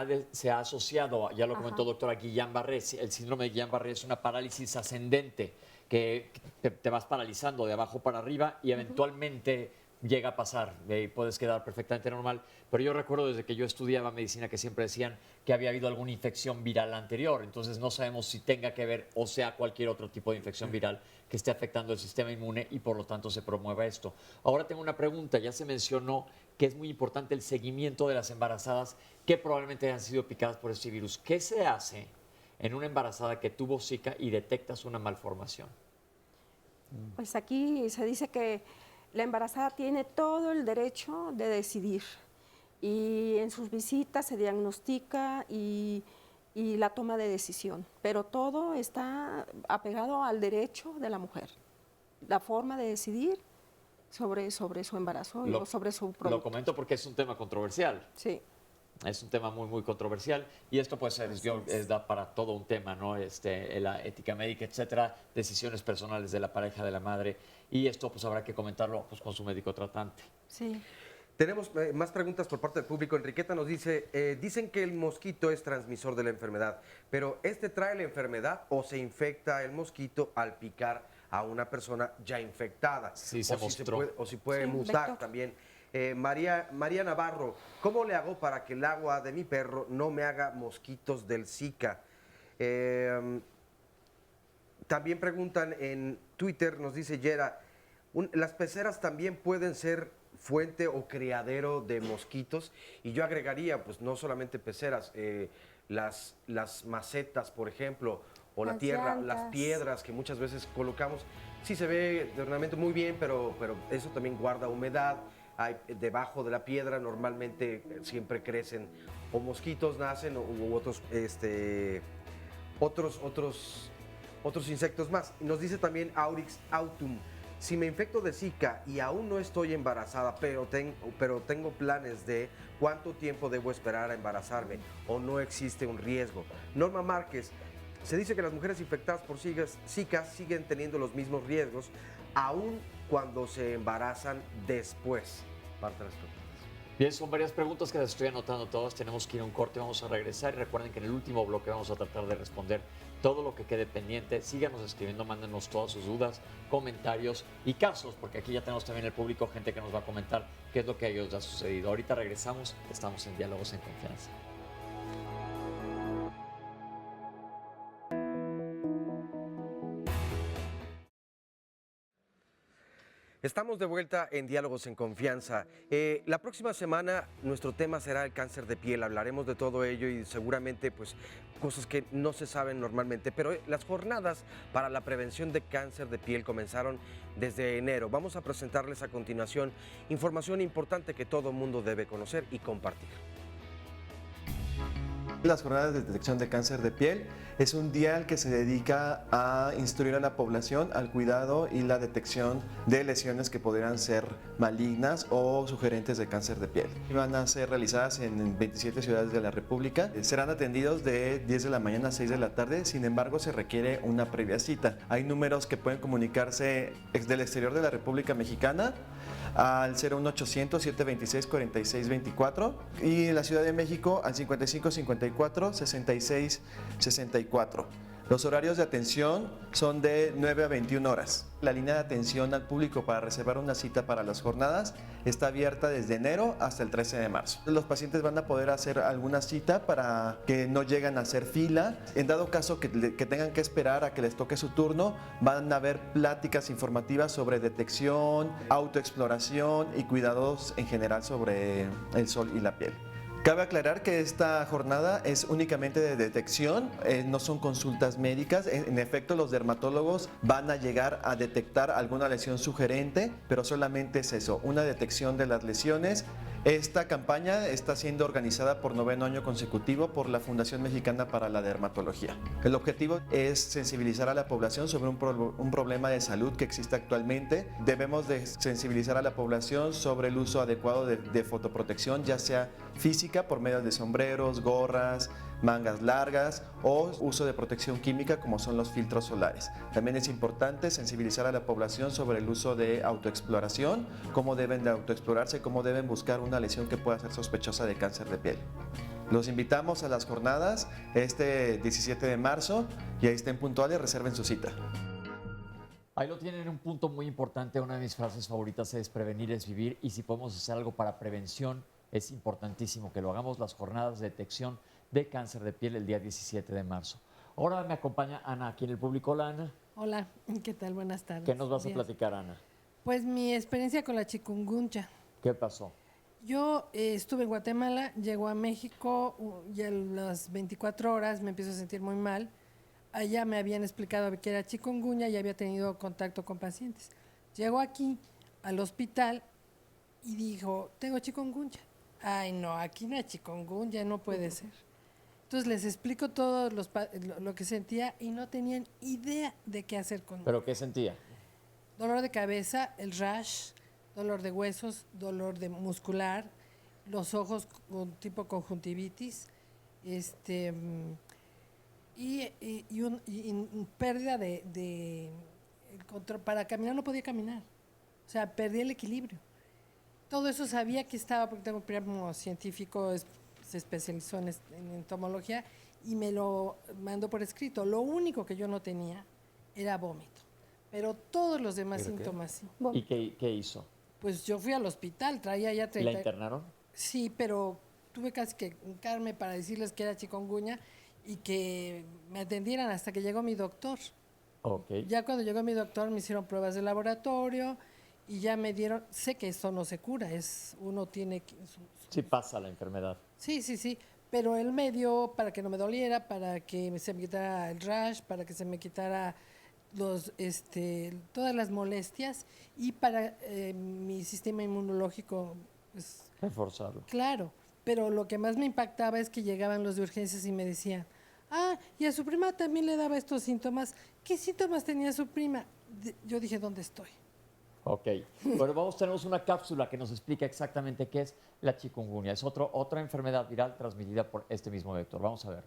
ha asociado, ya lo comentó doctora Guillain-Barré, el síndrome de Guillain-Barré es una parálisis ascendente, que te vas paralizando de abajo para arriba y eventualmente llega a pasar, puedes quedar perfectamente normal, pero yo recuerdo desde que yo estudiaba medicina que siempre decían que había habido alguna infección viral anterior, entonces no sabemos si tenga que ver o sea cualquier otro tipo de infección viral que esté afectando el sistema inmune y por lo tanto se promueva esto. Ahora tengo una pregunta, ya se mencionó que es muy importante el seguimiento de las embarazadas que probablemente han sido picadas por este virus. ¿Qué se hace en una embarazada que tuvo Zika y detectas una malformación? Pues aquí se dice que la embarazada tiene todo el derecho de decidir, y en sus visitas se diagnostica y la toma de decisión, pero todo está apegado al derecho de la mujer. la forma de decidir sobre su embarazo o sobre su producto. Lo comento porque es un tema controversial. Sí. Es un tema muy, muy controversial y esto pues da para todo un tema, ¿no? La ética médica, etcétera, decisiones personales de la pareja, de la madre, y esto pues habrá que comentarlo pues, con su médico tratante. Sí. Tenemos más preguntas por parte del público. Enriqueta nos dice, dicen que el mosquito es transmisor de la enfermedad, pero ¿este trae la enfermedad o se infecta el mosquito al picar a una persona ya infectada? Sí, se mostró. O si puede mutar también. María Navarro, ¿cómo le hago para que el agua de mi perro no me haga mosquitos del Zika? También preguntan en Twitter, nos dice Yera, ¿las peceras también pueden ser fuente o criadero de mosquitos? Y yo agregaría, pues no solamente peceras, las macetas, por ejemplo, o la tierra, las piedras que muchas veces colocamos. Sí se ve de ornamento muy bien, pero eso también guarda humedad. Debajo de la piedra normalmente siempre crecen o mosquitos nacen u otros insectos más. Nos dice también Aurix Autumn, si me infecto de Zika y aún no estoy embarazada, pero tengo planes de cuánto tiempo debo esperar a embarazarme o no existe un riesgo. Norma Márquez, se dice que las mujeres infectadas por Zika siguen teniendo los mismos riesgos aún cuando se embarazan después. Parte de las preguntas. Bien, son varias preguntas que las estoy anotando todas. Tenemos que ir a un corte, vamos a regresar. Y recuerden que en el último bloque vamos a tratar de responder todo lo que quede pendiente. Síganos escribiendo, mándenos todas sus dudas, comentarios y casos, porque aquí ya tenemos también el público, gente que nos va a comentar qué es lo que a ellos ha sucedido. Ahorita regresamos, estamos en Diálogos en Confianza. Estamos de vuelta en Diálogos en Confianza. La próxima semana nuestro tema será el cáncer de piel. Hablaremos de todo ello y seguramente pues cosas que no se saben normalmente. Pero las jornadas para la prevención de cáncer de piel comenzaron desde enero. Vamos a presentarles a continuación información importante que todo mundo debe conocer y compartir. Las jornadas de detección de cáncer de piel es un día al que se dedica a instruir a la población al cuidado y la detección de lesiones que podrían ser malignas o sugerentes de cáncer de piel. Van a ser realizadas en 27 ciudades de la República. Serán atendidos de 10 de la mañana a 6 de la tarde, sin embargo se requiere una previa cita. Hay números que pueden comunicarse del exterior de la República Mexicana al 01800 726 4624 y en la Ciudad de México al 55 54 66 64. Los horarios de atención son de 9 a 21 horas. La línea de atención al público para reservar una cita para las jornadas está abierta desde enero hasta el 13 de marzo. Los pacientes van a poder hacer alguna cita para que no lleguen a hacer fila. En dado caso que tengan que esperar a que les toque su turno, van a haber pláticas informativas sobre detección, autoexploración y cuidados en general sobre el sol y la piel. Cabe aclarar que esta jornada es únicamente de detección, no son consultas médicas. En efecto, los dermatólogos van a llegar a detectar alguna lesión sugerente, pero solamente es eso, una detección de las lesiones. Esta campaña está siendo organizada por 9º año consecutivo por la Fundación Mexicana para la Dermatología. El objetivo es sensibilizar a la población sobre un problema de salud que existe actualmente. Debemos de sensibilizar a la población sobre el uso adecuado de fotoprotección, ya sea física por medio de sombreros, gorras, mangas largas o uso de protección química como son los filtros solares. También es importante sensibilizar a la población sobre el uso de autoexploración, cómo deben de autoexplorarse, cómo deben buscar una lesión que pueda ser sospechosa de cáncer de piel. Los invitamos a las jornadas este 17 de marzo y ahí estén puntuales, reserven su cita. Ahí lo tienen, un punto muy importante. Una de mis frases favoritas es prevenir es vivir, y si podemos hacer algo para prevención es importantísimo que lo hagamos. Las jornadas de detección de cáncer de piel el día 17 de marzo. Ahora me acompaña Ana aquí en el público. Hola, Ana. Hola, ¿qué tal? Buenas tardes. ¿Qué nos vas a platicar, Ana? Pues mi experiencia con la chikungunya. ¿Qué pasó? Yo estuve en Guatemala, llego a México y a las 24 horas me empiezo a sentir muy mal. Allá me habían explicado que era chikungunya y había tenido contacto con pacientes. Llego aquí al hospital y dijo, tengo chikungunya. Ay, no, aquí no hay chikungunya, no puede ser. Entonces les explico todo lo que sentía y no tenían idea de qué hacer conmigo. ¿Pero qué sentía? dolor de cabeza, el rash, dolor de huesos, dolor de muscular, los ojos con tipo conjuntivitis, y pérdida de el control. Para caminar no podía caminar, o sea, perdí el equilibrio. Todo eso sabía que estaba, porque tengo un primo científico, se especializó en entomología y me lo mandó por escrito. Lo único que yo no tenía era vómito, pero todos los demás síntomas sí. ¿Y qué hizo? Pues yo fui al hospital, traía ya 30... ¿La internaron? Sí, pero tuve casi que hincarme para decirles que era chikungunya y que me atendieran hasta que llegó mi doctor. Okay. Ya cuando llegó mi doctor me hicieron pruebas de laboratorio y ya me dieron, sé que esto no se cura, uno tiene que... Sí pasa la enfermedad. Sí, pero él me dio para que no me doliera, para que se me quitara el rash, para que se me quitara todas las molestias y para mi sistema inmunológico, pues... Reforzarlo. Claro, pero lo que más me impactaba es que llegaban los de urgencias y me decían, y a su prima también le daba estos síntomas. ¿Qué síntomas tenía su prima? Yo dije, ¿dónde estoy? Ok. Bueno, tenemos una cápsula que nos explica exactamente qué es la chikungunya. Es otra enfermedad viral transmitida por este mismo vector. Vamos a ver.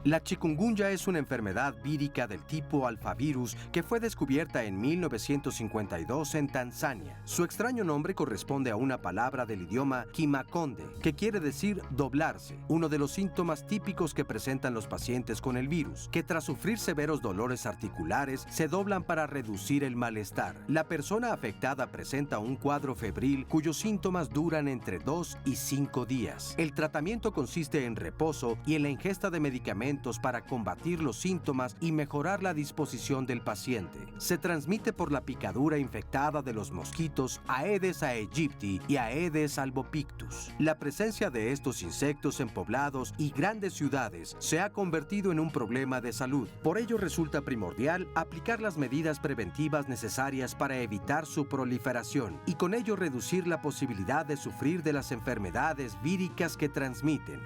La chikungunya es una enfermedad vírica del tipo alfavirus que fue descubierta en 1952 en Tanzania. Su extraño nombre corresponde a una palabra del idioma Kimakonde, que quiere decir doblarse, uno de los síntomas típicos que presentan los pacientes con el virus, que tras sufrir severos dolores articulares se doblan para reducir el malestar. La persona afectada presenta un cuadro febril cuyos síntomas duran entre 2 y 5 días. El tratamiento consiste en reposo y en la ingesta de medicamentos para combatir los síntomas y mejorar la disposición del paciente. Se transmite por la picadura infectada de los mosquitos Aedes aegypti y Aedes albopictus. La presencia de estos insectos en poblados y grandes ciudades se ha convertido en un problema de salud. Por ello resulta primordial aplicar las medidas preventivas necesarias para evitar su proliferación y con ello reducir la posibilidad de sufrir de las enfermedades víricas que transmiten.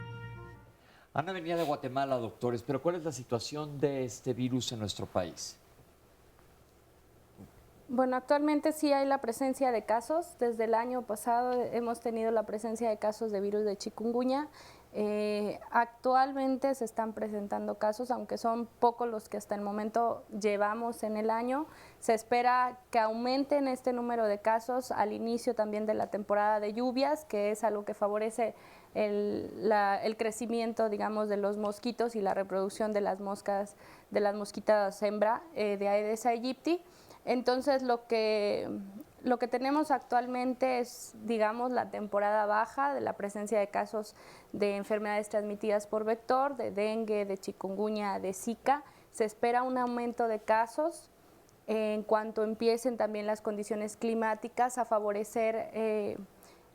Ana venía de Guatemala, doctores, pero ¿cuál es la situación de este virus en nuestro país? Bueno, actualmente sí hay la presencia de casos. Desde el año pasado hemos tenido la presencia de casos de virus de chikungunya. Actualmente se están presentando casos, aunque son pocos los que hasta el momento llevamos en el año. Se espera que aumenten este número de casos al inicio también de la temporada de lluvias, que es algo que favorece el crecimiento, digamos, de los mosquitos y la reproducción de las moscas, de las mosquitas hembra de Aedes aegypti. Entonces lo que tenemos actualmente es, digamos, la temporada baja de la presencia de casos de enfermedades transmitidas por vector, de dengue, de chikungunya, de Zika. Se espera un aumento de casos en cuanto empiecen también las condiciones climáticas a favorecer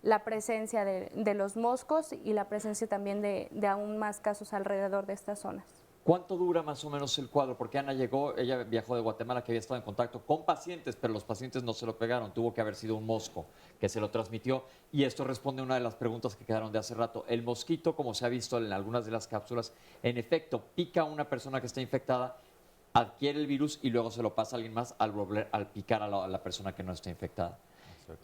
la presencia de los moscos y la presencia también de aún más casos alrededor de estas zonas. ¿Cuánto dura más o menos el cuadro? Porque Ana ella viajó de Guatemala, que había estado en contacto con pacientes, pero los pacientes no se lo pegaron, tuvo que haber sido un mosco que se lo transmitió. Y esto responde a una de las preguntas que quedaron de hace rato. El mosquito, como se ha visto en algunas de las cápsulas, en efecto pica a una persona que está infectada, adquiere el virus y luego se lo pasa a alguien más al picar a la persona que no está infectada.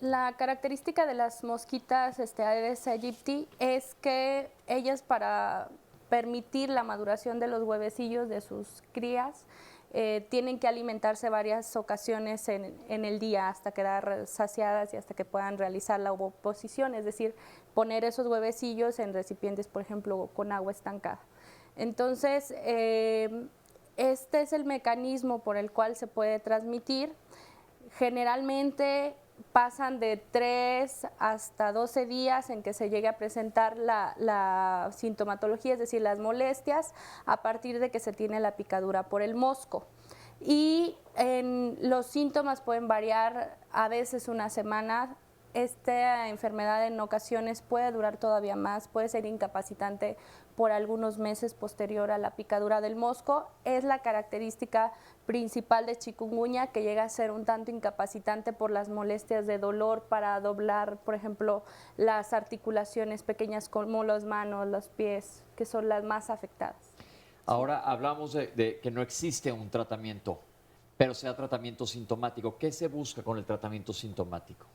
La característica de las mosquitas Aedes aegypti es que ellas, para permitir la maduración de los huevecillos de sus crías, tienen que alimentarse varias ocasiones en el día hasta quedar saciadas y hasta que puedan realizar la ovoposición, es decir, poner esos huevecillos en recipientes, por ejemplo, con agua estancada. Entonces, este es el mecanismo por el cual se puede transmitir. Generalmente pasan de 3 hasta 12 días en que se llegue a presentar la sintomatología, es decir, las molestias, a partir de que se tiene la picadura por el mosco. Y los síntomas pueden variar a veces una semana. Esta enfermedad en ocasiones puede durar todavía más, puede ser incapacitante por algunos meses posterior a la picadura del mosco. Es la característica principal de chikungunya, que llega a ser un tanto incapacitante por las molestias de dolor para doblar, por ejemplo, las articulaciones pequeñas como las manos, los pies, que son las más afectadas. Ahora hablamos de que no existe un tratamiento pero sea tratamiento sintomático. ¿Qué se busca con el tratamiento sintomático?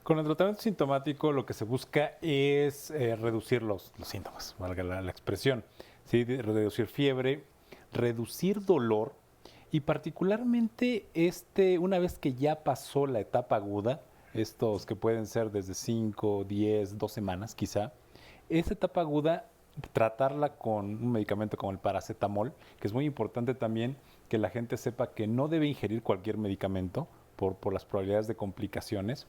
Con el tratamiento sintomático lo que se busca es reducir los síntomas, valga la expresión, ¿sí? Reducir fiebre, reducir dolor y particularmente una vez que ya pasó la etapa aguda, estos que pueden ser desde 5, 10, 2 semanas quizá, esa etapa aguda tratarla con un medicamento como el paracetamol, que es muy importante también que la gente sepa que no debe ingerir cualquier medicamento por las probabilidades de complicaciones,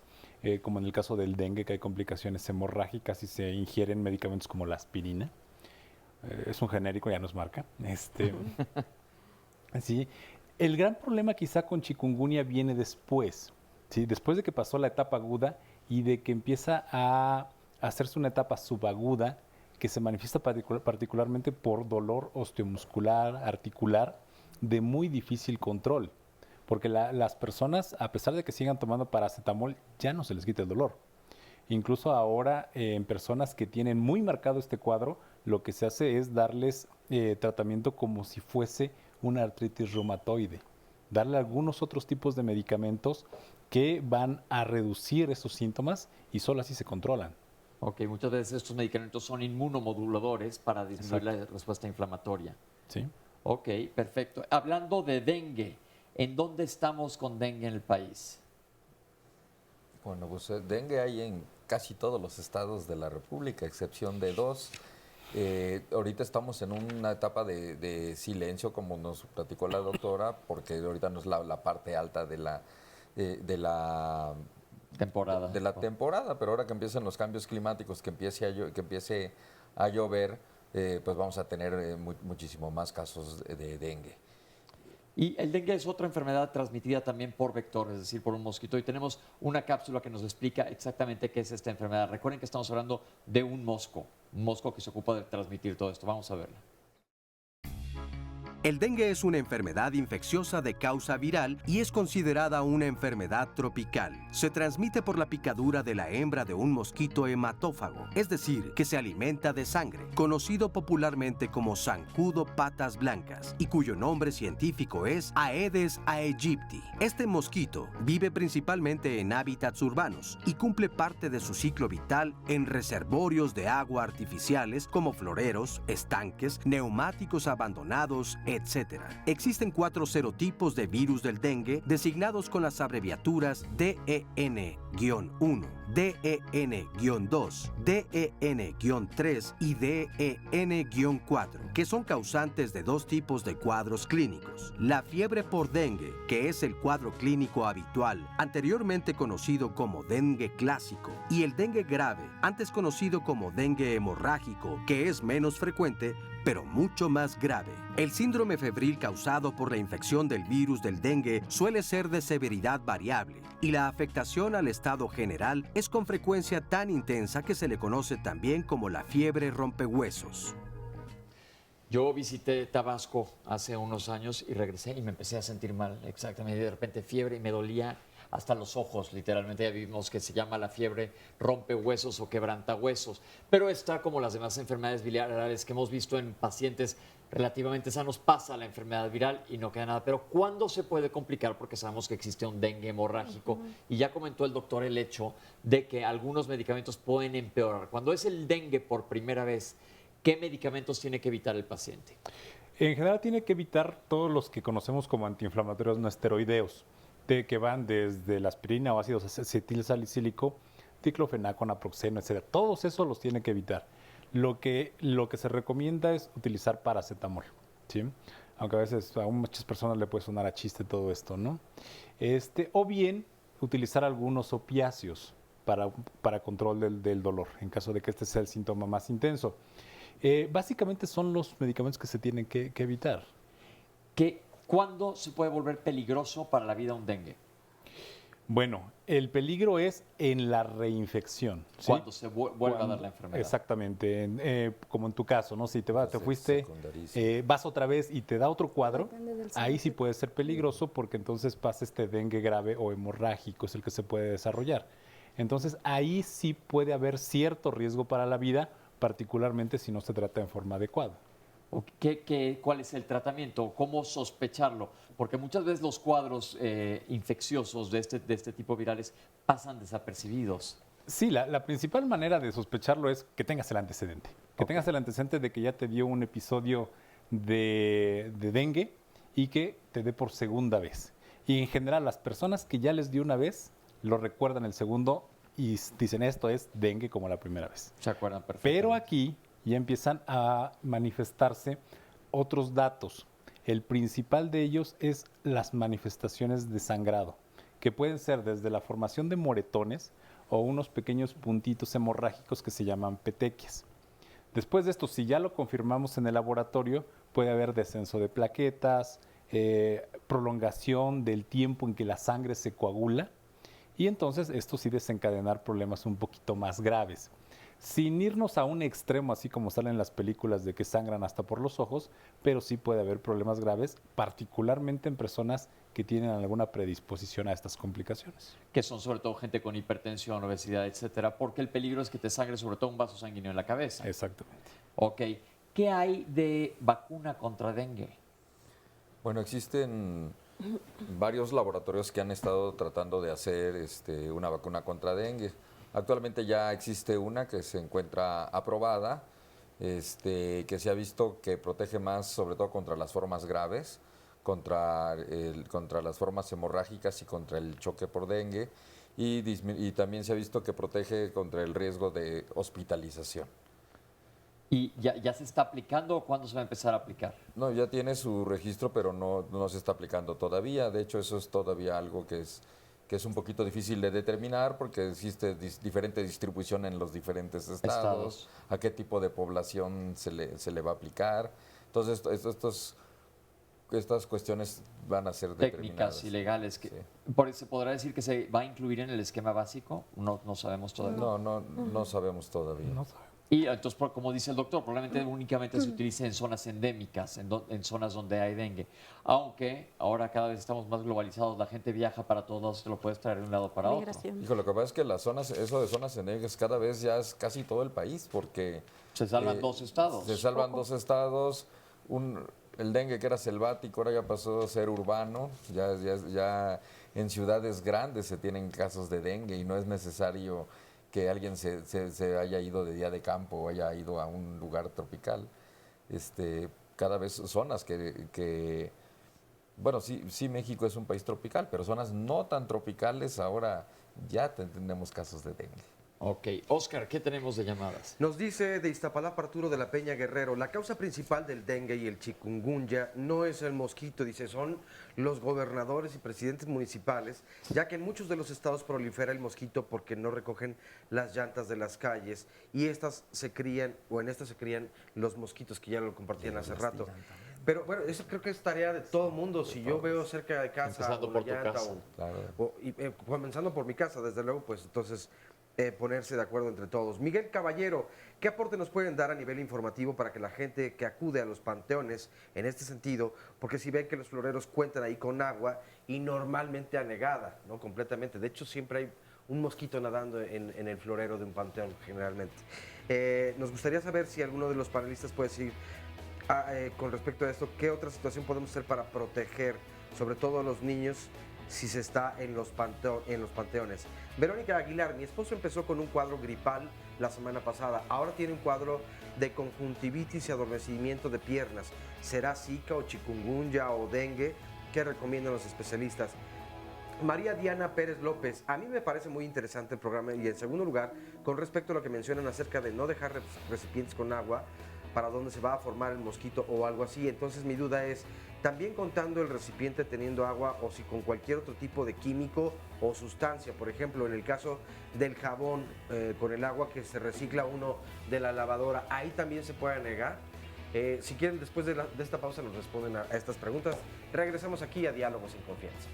como en el caso del dengue, que hay complicaciones hemorrágicas y se ingieren medicamentos como la aspirina. Es un genérico, ya nos marca. Sí. El gran problema quizá con chikungunya viene después, ¿sí? Después de que pasó la etapa aguda y de que empieza a hacerse una etapa subaguda que se manifiesta particularmente por dolor osteomuscular, articular, de muy difícil control. Porque las personas, a pesar de que sigan tomando paracetamol, ya no se les quita el dolor. Incluso ahora, en personas que tienen muy marcado este cuadro, lo que se hace es darles tratamiento como si fuese una artritis reumatoide. Darle algunos otros tipos de medicamentos que van a reducir esos síntomas y solo así se controlan. Ok, muchas veces estos medicamentos son inmunomoduladores para disminuir la respuesta inflamatoria. Sí. Ok, perfecto. Hablando de dengue, ¿en dónde estamos con dengue en el país? Bueno, pues dengue hay en casi todos los estados de la República, excepción de 2. Ahorita estamos en una etapa de silencio, como nos platicó la doctora, porque ahorita no es la parte alta de la temporada, pero ahora que empiecen los cambios climáticos, que empiece a llover, pues vamos a tener muchísimo más casos de dengue. Y el dengue es otra enfermedad transmitida también por vector, es decir, por un mosquito. Y tenemos una cápsula que nos explica exactamente qué es esta enfermedad. Recuerden que estamos hablando de un mosco que se ocupa de transmitir todo esto. Vamos a verla. El dengue es una enfermedad infecciosa de causa viral y es considerada una enfermedad tropical. Se transmite por la picadura de la hembra de un mosquito hematófago, es decir, que se alimenta de sangre, conocido popularmente como zancudo patas blancas, y cuyo nombre científico es Aedes aegypti. Este mosquito vive principalmente en hábitats urbanos y cumple parte de su ciclo vital en reservorios de agua artificiales como floreros, estanques, neumáticos abandonados, etc. Existen 4 serotipos de virus del dengue designados con las abreviaturas DEN-1, DEN-2, DEN-3 y DEN-4, que son causantes de 2 tipos de cuadros clínicos. La fiebre por dengue, que es el cuadro clínico habitual, anteriormente conocido como dengue clásico, y el dengue grave, antes conocido como dengue hemorrágico, que es menos frecuente, pero mucho más grave. El síndrome febril causado por la infección del virus del dengue suele ser de severidad variable y la afectación al estado general es con frecuencia tan intensa que se le conoce también como la fiebre rompehuesos. Yo visité Tabasco hace unos años y regresé y me empecé a sentir mal, exactamente, de repente fiebre y me dolía hasta los ojos, literalmente. Ya vimos que se llama la fiebre rompehuesos o quebrantahuesos, pero está como las demás enfermedades virales que hemos visto en pacientes relativamente sanos, pasa la enfermedad viral y no queda nada. Pero ¿cuándo se puede complicar? Porque sabemos que existe un dengue hemorrágico y ya comentó el doctor el hecho de que algunos medicamentos pueden empeorar. Cuando es el dengue por primera vez, ¿qué medicamentos tiene que evitar el paciente? En general tiene que evitar todos los que conocemos como antiinflamatorios no esteroideos, que van desde la aspirina o ácido acetilsalicílico, diclofenaco, naproxeno, etc. Todos esos los tiene que evitar. Lo que se recomienda es utilizar paracetamol, ¿sí? Aunque a veces a muchas personas le puede sonar a chiste todo esto, ¿no? O bien utilizar algunos opiáceos para control del dolor, en caso de que este sea el síntoma más intenso. Básicamente son los medicamentos que se tienen que evitar. ¿Cuándo se puede volver peligroso para la vida un dengue? Bueno, el peligro es en la reinfección, ¿sí? Cuando se vuelva a dar la enfermedad. Exactamente, como en tu caso, ¿no? Si te fuiste, vas otra vez y te da otro cuadro, ahí sí puede ser peligroso porque entonces pasa este dengue grave o hemorrágico, es el que se puede desarrollar. Entonces ahí sí puede haber cierto riesgo para la vida, particularmente si no se trata en forma adecuada. ¿Cuál es el tratamiento? ¿Cómo sospecharlo? Porque muchas veces los cuadros infecciosos de este tipo virales pasan desapercibidos. Sí, la principal manera de sospecharlo es que tengas el antecedente. Que tengas el antecedente de que ya te dio un episodio de dengue y que te dé por segunda vez. Y en general, las personas que ya les dio una vez, lo recuerdan el segundo y dicen esto es dengue como la primera vez. Se acuerdan perfecto. Pero aquí ya empiezan a manifestarse otros datos. El principal de ellos es las manifestaciones de sangrado, que pueden ser desde la formación de moretones o unos pequeños puntitos hemorrágicos que se llaman petequias. Después de esto, si ya lo confirmamos en el laboratorio, puede haber descenso de plaquetas, prolongación del tiempo en que la sangre se coagula, y entonces esto sí desencadenar problemas un poquito más graves. Sin irnos a un extremo, así como salen las películas de que sangran hasta por los ojos, pero sí puede haber problemas graves, particularmente en personas que tienen alguna predisposición a estas complicaciones. Que son sobre todo gente con hipertensión, obesidad, etcétera, porque el peligro es que te sangre sobre todo un vaso sanguíneo en la cabeza. Exactamente. Ok. ¿Qué hay de vacuna contra dengue? Bueno, existen varios laboratorios que han estado tratando de hacer una vacuna contra dengue. Actualmente ya existe una que se encuentra aprobada, que se ha visto que protege más sobre todo contra las formas graves, contra las formas hemorrágicas y contra el choque por dengue, y también se ha visto que protege contra el riesgo de hospitalización. ¿Y ya se está aplicando o cuándo se va a empezar a aplicar? No, ya tiene su registro, pero no se está aplicando todavía. De hecho, eso es todavía algo que es un poquito difícil de determinar porque existe diferente distribución en los diferentes estados, a qué tipo de población se le va a aplicar. Entonces, estas cuestiones van a ser determinadas. Técnicas y legales. Sí. ¿Se podrá decir que se va a incluir en el esquema básico? No sabemos todavía. No sabemos todavía. No sabemos. Y entonces, como dice el doctor, probablemente únicamente se utilice en zonas endémicas, en zonas donde hay dengue. Aunque ahora cada vez estamos más globalizados, la gente viaja para todos lados, te lo puedes traer de un lado para otro. Hijo, lo que pasa es que eso de zonas endémicas cada vez ya es casi todo el país, porque... Se salvan 2 estados. Se salvan 2 estados. El dengue que era selvático ahora ya pasó a ser urbano. Ya en ciudades grandes se tienen casos de dengue y no es necesario que alguien se haya ido de día de campo o haya ido a un lugar tropical. Cada vez zonas que bueno, sí México es un país tropical, pero zonas no tan tropicales ahora ya tenemos casos de dengue. Ok. Oscar, ¿qué tenemos de llamadas? Nos dice de Iztapalapa Arturo de la Peña Guerrero, la causa principal del dengue y el chikungunya no es el mosquito, dice, son los gobernadores y presidentes municipales, ya que en muchos de los estados prolifera el mosquito porque no recogen las llantas de las calles y en estas se crían los mosquitos, que ya lo compartían hace rato. Pero bueno, eso creo que es tarea de todo el mundo. Si yo veo cerca de casa empezando por tu casa, comenzando por mi casa, desde luego, pues entonces ponerse de acuerdo entre todos. Miguel Caballero, ¿qué aporte nos pueden dar a nivel informativo para que la gente que acude a los panteones en este sentido, porque si ven que los floreros cuentan ahí con agua y normalmente anegada, ¿no? Completamente. De hecho, siempre hay un mosquito nadando en el florero de un panteón, generalmente. Nos gustaría saber si alguno de los panelistas puede decir con respecto a esto, ¿qué otra situación podemos hacer para proteger, sobre todo a los niños, si se está en los panteones? Verónica Aguilar, mi esposo empezó con un cuadro gripal la semana pasada, ahora tiene un cuadro de conjuntivitis y adormecimiento de piernas. ¿Será Zika o chikungunya o dengue? ¿Qué recomiendan los especialistas? María Diana Pérez López, a mí me parece muy interesante el programa, y en segundo lugar, con respecto a lo que mencionan acerca de no dejar recipientes con agua para donde se va a formar el mosquito o algo así. Entonces mi duda es, también contando el recipiente teniendo agua o si con cualquier otro tipo de químico o sustancia, por ejemplo, en el caso del jabón con el agua que se recicla uno de la lavadora, ahí también se puede anegar. Si quieren, después de esta pausa nos responden a estas preguntas. Regresamos aquí a Diálogos en Confianza.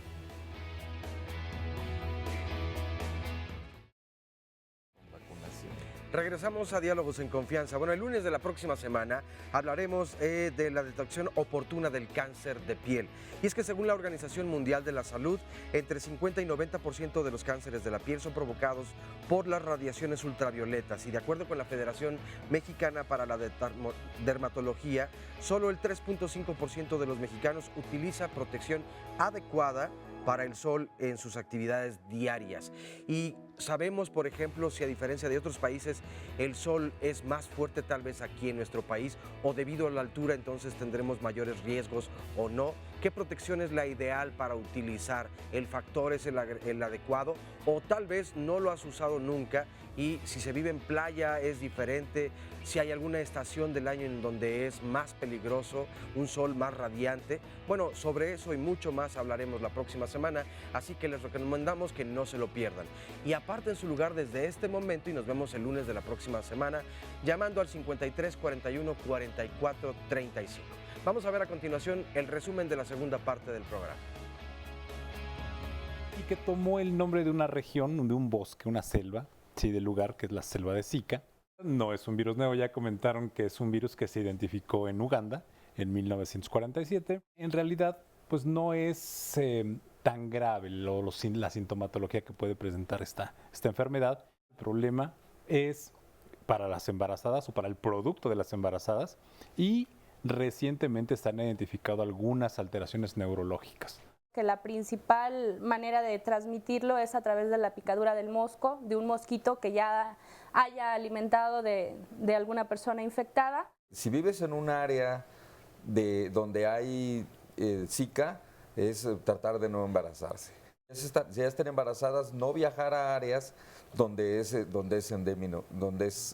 Regresamos a Diálogos en Confianza. Bueno, el lunes de la próxima semana hablaremos de la detección oportuna del cáncer de piel. Y es que según la Organización Mundial de la Salud, entre 50 y 90% de los cánceres de la piel son provocados por las radiaciones ultravioletas. Y de acuerdo con la Federación Mexicana para la Dermatología, solo el 3.5% de los mexicanos utiliza protección adecuada para el sol en sus actividades diarias. Y sabemos, por ejemplo, si a diferencia de otros países el sol es más fuerte tal vez aquí en nuestro país, o debido a la altura entonces tendremos mayores riesgos o no. ¿Qué protección es la ideal para utilizar? ¿El factor es el adecuado? O tal vez no lo has usado nunca y si se vive en playa es diferente. Si hay alguna estación del año en donde es más peligroso, un sol más radiante. Bueno, sobre eso y mucho más hablaremos la próxima semana, así que les recomendamos que no se lo pierdan. Y aparten su lugar desde este momento y nos vemos el lunes de la próxima semana llamando al 53 41 44 35. Vamos a ver a continuación el resumen de la segunda parte del programa. Y que tomó el nombre de una región, de un bosque, una selva, sí, del lugar que es la selva de Zika. No es un virus nuevo, ya comentaron que es un virus que se identificó en Uganda en 1947. En realidad, pues no es tan grave la sintomatología que puede presentar esta enfermedad. El problema es para las embarazadas o para el producto de las embarazadas y recientemente se han identificado algunas alteraciones neurológicas. Que la principal manera de transmitirlo es a través de la picadura del mosco, de un mosquito que ya haya alimentado de alguna persona infectada. Si vives en un área donde hay Zika, es tratar de no embarazarse. Si ya están embarazadas, no viajar a áreas donde es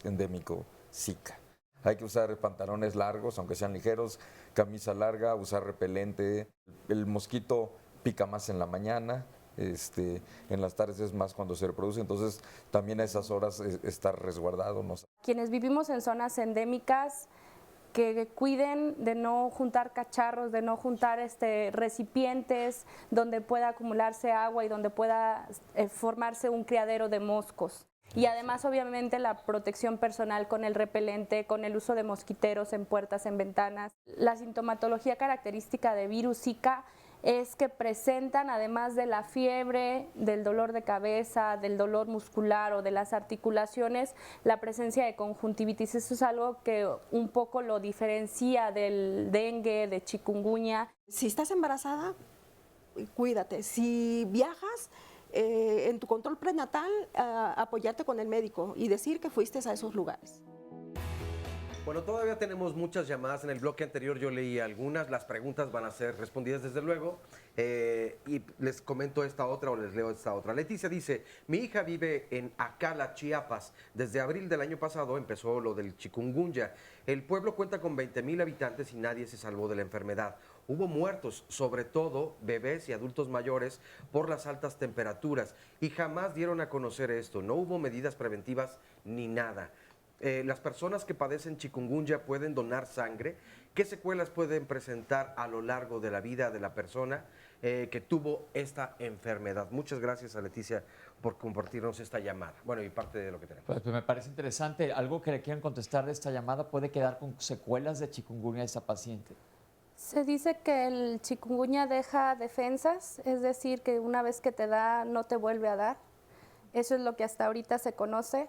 endémico Zika. Hay que usar pantalones largos, aunque sean ligeros, camisa larga, usar repelente. El mosquito pica más en la mañana, en las tardes es más cuando se reproduce, entonces también a esas horas estar resguardado. ¿No? Quienes vivimos en zonas endémicas, que cuiden de no juntar cacharros, de no juntar recipientes donde pueda acumularse agua y donde pueda formarse un criadero de moscos. Y además, obviamente, la protección personal con el repelente, con el uso de mosquiteros en puertas, en ventanas. La sintomatología característica de virus Zika es que presentan, además de la fiebre, del dolor de cabeza, del dolor muscular o de las articulaciones, la presencia de conjuntivitis. Eso es algo que un poco lo diferencia del dengue, de chikungunya. Si estás embarazada, cuídate. Si viajas, en tu control prenatal, apoyarte con el médico y decir que fuiste a esos lugares. Bueno, todavía tenemos muchas llamadas. En el bloque anterior yo leí algunas. Las preguntas van a ser respondidas desde luego. Y les comento esta otra o les leo esta otra. Leticia dice, mi hija vive en Acala, Chiapas. Desde abril del año pasado empezó lo del chikungunya. El pueblo cuenta con 20,000 habitantes y nadie se salvó de la enfermedad. Hubo muertos, sobre todo bebés y adultos mayores, por las altas temperaturas. Y jamás dieron a conocer esto. No hubo medidas preventivas ni nada. Las personas que padecen chikungunya pueden donar sangre. ¿Qué secuelas pueden presentar a lo largo de la vida de la persona que tuvo esta enfermedad? Muchas gracias a Leticia por compartirnos esta llamada. Bueno, y parte de lo que tenemos. Pues me parece interesante. ¿Algo que le quieran contestar de esta llamada? ¿Puede quedar con secuelas de chikungunya esa paciente? Se dice que el chikungunya deja defensas, es decir, que una vez que te da, no te vuelve a dar. Eso es lo que hasta ahorita se conoce.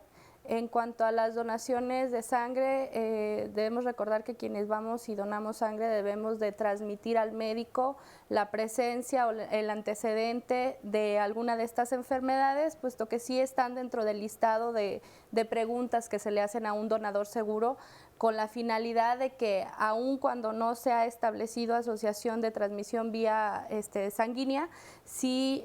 En cuanto a las donaciones de sangre, debemos recordar que quienes vamos y donamos sangre debemos de transmitir al médico la presencia o el antecedente de alguna de estas enfermedades, puesto que sí están dentro del listado de preguntas que se le hacen a un donador seguro, con la finalidad de que aun cuando no se ha establecido asociación de transmisión vía sanguínea, sí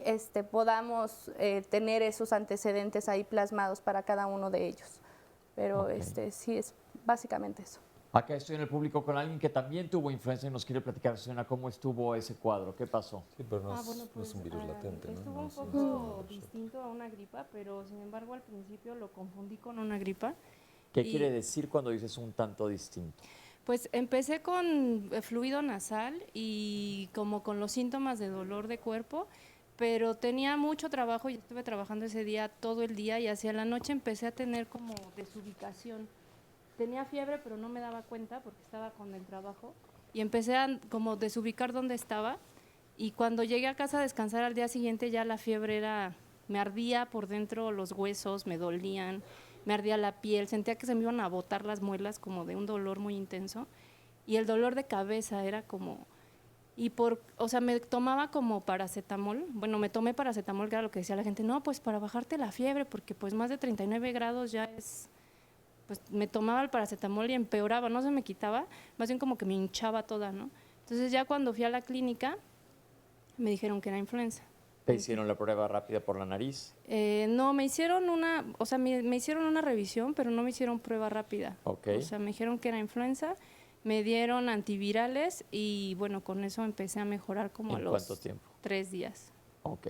podamos tener esos antecedentes ahí plasmados para cada uno de ellos. Pero sí es básicamente eso. Acá estoy en el público con alguien que también tuvo influenza y nos quiere platicar, Susana, cómo estuvo ese cuadro, qué pasó. Sí, pero no es un virus latente, ¿no? Estuvo un poco distinto a una gripa, pero sin embargo al principio lo confundí con una gripa. ¿Qué quiere decir cuando dices un tanto distinto? Pues empecé con fluido nasal y como con los síntomas de dolor de cuerpo, pero tenía mucho trabajo y estuve trabajando ese día todo el día y hacia la noche empecé a tener como desubicación. Tenía fiebre, pero no me daba cuenta porque estaba con el trabajo y empecé a como desubicar dónde estaba y cuando llegué a casa a descansar al día siguiente ya la fiebre me ardía por dentro, los huesos me dolían, me ardía la piel, sentía que se me iban a botar las muelas como de un dolor muy intenso y el dolor de cabeza era como... o sea, me tomaba como paracetamol, bueno, me tomé paracetamol, que era lo que decía la gente, no, pues para bajarte la fiebre, porque pues más de 39 grados ya es, pues me tomaba el paracetamol y empeoraba, no se me quitaba, más bien como que me hinchaba toda, ¿no? Entonces ya cuando fui a la clínica, me dijeron que era influenza. ¿Te hicieron la prueba rápida por la nariz? No, me hicieron me hicieron una revisión, pero no me hicieron prueba rápida. Okay. O sea, me dijeron que era influenza, me dieron antivirales y bueno, con eso empecé a mejorar como a los ¿cuánto tiempo? 3 días. Ok,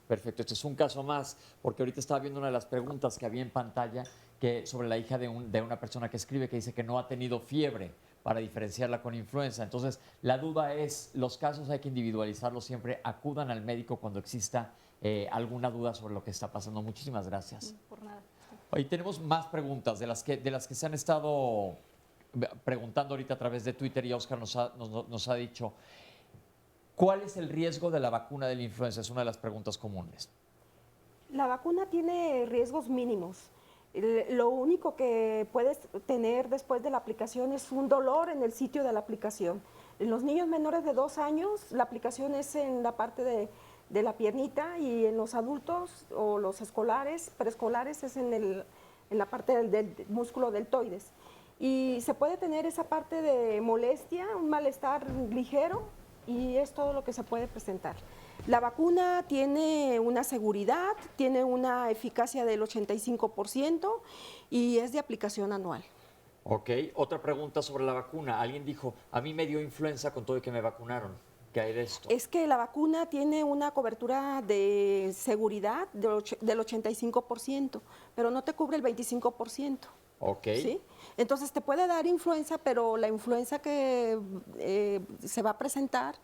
perfecto. Este es un caso más, porque ahorita estaba viendo una de las preguntas que había en pantalla que sobre la hija de una persona que escribe que dice que no ha tenido fiebre para diferenciarla con influenza. Entonces, la duda es, los casos hay que individualizarlos siempre, acudan al médico cuando exista alguna duda sobre lo que está pasando. Muchísimas gracias. Por nada. Hoy tenemos más preguntas de las que se han estado preguntando ahorita a través de Twitter y Oscar nos ha dicho, ¿cuál es el riesgo de la vacuna de la influenza? Es una de las preguntas comunes. La vacuna tiene riesgos mínimos. Lo único que puedes tener después de la aplicación es un dolor en el sitio de la aplicación. En los niños menores de 2 años, la aplicación es en la parte de la piernita y en los adultos o los escolares, preescolares, es en la parte del músculo deltoides. Y se puede tener esa parte de molestia, un malestar ligero y es todo lo que se puede presentar. La vacuna tiene una seguridad, tiene una eficacia del 85% y es de aplicación anual. Ok, otra pregunta sobre la vacuna. Alguien dijo, a mí me dio influenza con todo y que me vacunaron. ¿Qué hay de esto? Es que la vacuna tiene una cobertura de seguridad del 85%, pero no te cubre el 25%. Ok. ¿Sí? Entonces te puede dar influenza, pero la influenza que se va a presentar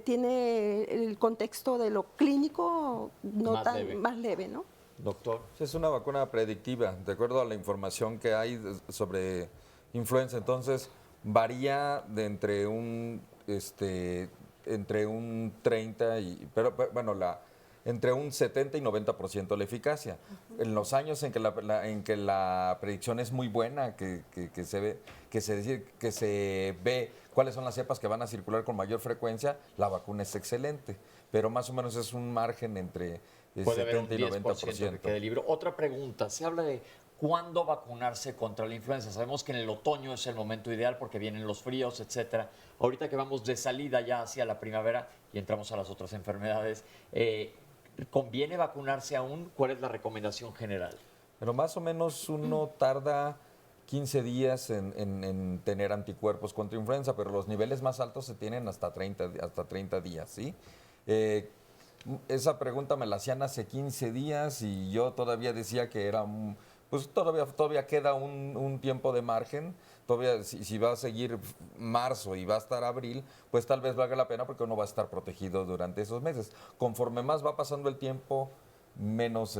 tiene el contexto de lo clínico más leve, ¿no? Doctor. Es una vacuna predictiva, de acuerdo a la información que hay sobre influenza. Entonces, varía de entre un 30 entre un 70 y 90% la eficacia. En los años en que la predicción es muy buena, que se ve cuáles son las cepas que van a circular con mayor frecuencia, la vacuna es excelente. Pero más o menos es un margen entre puede 70 y 90%. Que quede libre. Otra pregunta, se habla de cuándo vacunarse contra la influenza. Sabemos que en el otoño es el momento ideal porque vienen los fríos, etcétera. Ahorita que vamos de salida ya hacia la primavera y entramos a las otras enfermedades, ¿conviene vacunarse aún? ¿Cuál es la recomendación general? Pero más o menos uno tarda 15 días en tener anticuerpos contra influenza, pero los niveles más altos se tienen hasta 30 días, ¿sí? Esa pregunta me la hacían hace 15 días y yo todavía decía que era pues todavía queda un tiempo de margen. Todavía si va a seguir marzo y va a estar abril, pues tal vez valga la pena porque uno va a estar protegido durante esos meses. Conforme más va pasando el tiempo, menos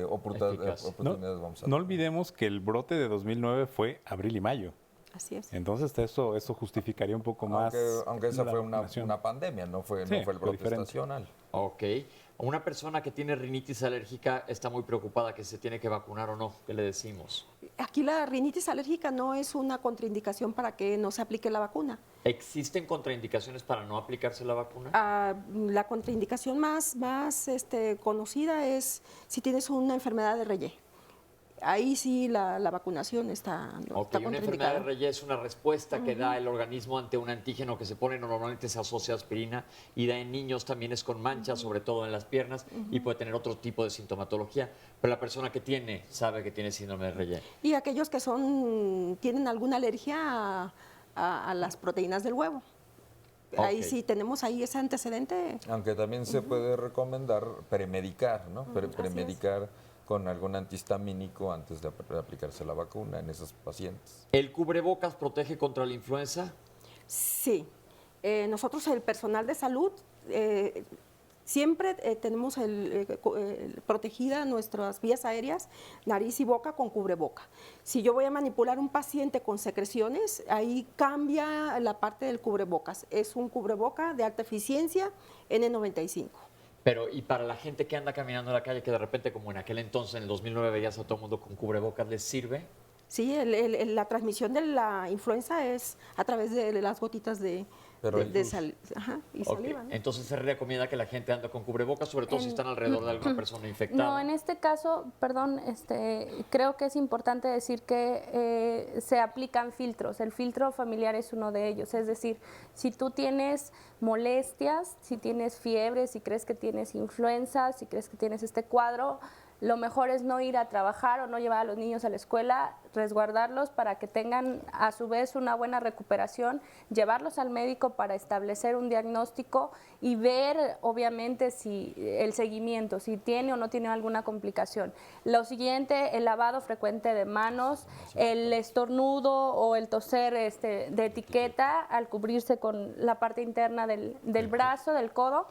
oportunidades vamos a tener. No olvidemos que el brote de 2009 fue abril y mayo. Así es. Entonces eso justificaría un poco más. Aunque esa fue una pandemia, no fue el brote estacional. Ok. Una persona que tiene rinitis alérgica está muy preocupada que se tiene que vacunar o no. ¿Qué le decimos? Aquí la rinitis alérgica no es una contraindicación para que no se aplique la vacuna. ¿Existen contraindicaciones para no aplicarse la vacuna? La contraindicación más conocida es si tienes una enfermedad de Reye. Ahí sí la vacunación está una enfermedad de Reye es una respuesta que da el organismo ante un antígeno que se pone, normalmente se asocia a aspirina y da en niños también es con manchas, sobre todo en las piernas, y puede tener otro tipo de sintomatología. Pero la persona que sabe que tiene síndrome de Reye. Y aquellos que tienen alguna alergia a las proteínas del huevo. Ahí sí tenemos ese antecedente. Aunque también se puede recomendar premedicar, ¿no? Premedicar con algún antihistamínico antes de aplicarse la vacuna en esos pacientes. ¿El cubrebocas protege contra la influenza? Sí. Nosotros, el personal de salud, Siempre tenemos protegida nuestras vías aéreas, nariz y boca con cubreboca. Si yo voy a manipular un paciente con secreciones, ahí cambia la parte del cubrebocas. Es un cubreboca de alta eficiencia N95. Pero, y para la gente que anda caminando en la calle, que de repente, como en aquel entonces, en el 2009, veías a todo el mundo con cubrebocas, ¿les sirve? Sí, la transmisión de la influenza es a través de las gotitas de saliva, ¿no? Entonces se recomienda que la gente ande con cubrebocas, sobre todo si están alrededor de alguna persona infectada. No, en este caso, perdón, creo que es importante decir que se aplican filtros. El filtro familiar es uno de ellos. Es decir, si tú tienes molestias, si tienes fiebre, si crees que tienes influenza, si crees que tienes este cuadro, lo mejor es no ir a trabajar o no llevar a los niños a la escuela, resguardarlos para que tengan a su vez una buena recuperación, llevarlos al médico para establecer un diagnóstico y ver obviamente si el seguimiento, si tiene o no tiene alguna complicación. Lo siguiente, el lavado frecuente de manos, el estornudo o el toser de etiqueta al cubrirse con la parte interna del brazo, del codo,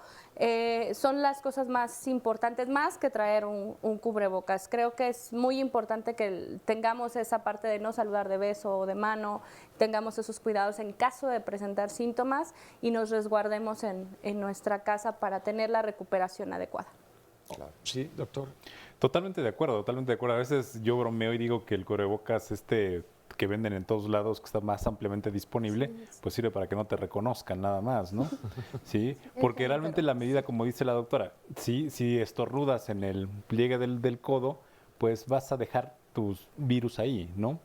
son las cosas más importantes, más que traer un cubrebocas. Creo que es muy importante que tengamos esa parte de no saludar de beso o de mano, tengamos esos cuidados en caso de presentar síntomas y nos resguardemos en nuestra casa para tener la recuperación adecuada. Claro. Sí, doctor. Totalmente de acuerdo, totalmente de acuerdo. A veces yo bromeo y digo que el cubrebocas que venden en todos lados, que está más ampliamente disponible, pues sirve para que no te reconozcan nada más, ¿no? Sí, porque realmente la medida, como dice la doctora, si estornudas en el pliegue del codo, pues vas a dejar tus virus ahí, ¿no?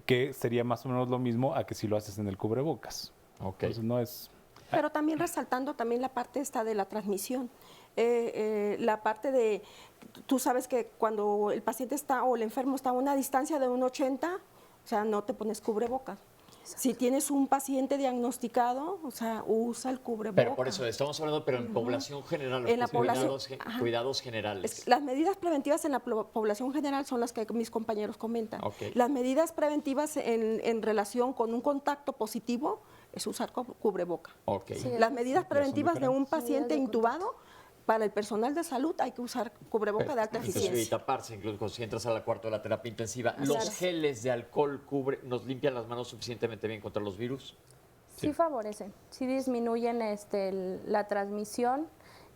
Que sería más o menos lo mismo a que si lo haces en el cubrebocas. Entonces no es... Pero también resaltando también la parte de la transmisión. La parte de, tú sabes que cuando el paciente está o el enfermo está a una distancia de 1,80, o sea, no te pones cubrebocas. Si tienes un paciente diagnosticado, o sea, usa el cubrebocas. Pero por eso estamos hablando, pero en población general, en la población, cuidados generales. Las medidas preventivas en la población general son las que mis compañeros comentan. Las medidas preventivas en relación con un contacto positivo es usar cubreboca. Sí, las medidas preventivas de un paciente intubado, para el personal de salud hay que usar cubreboca de alta eficiencia. Y taparse, incluso si entras al cuarto de la terapia intensiva. ¿Los geles de alcohol nos limpian las manos suficientemente bien contra los virus? Sí favorecen, sí disminuyen la transmisión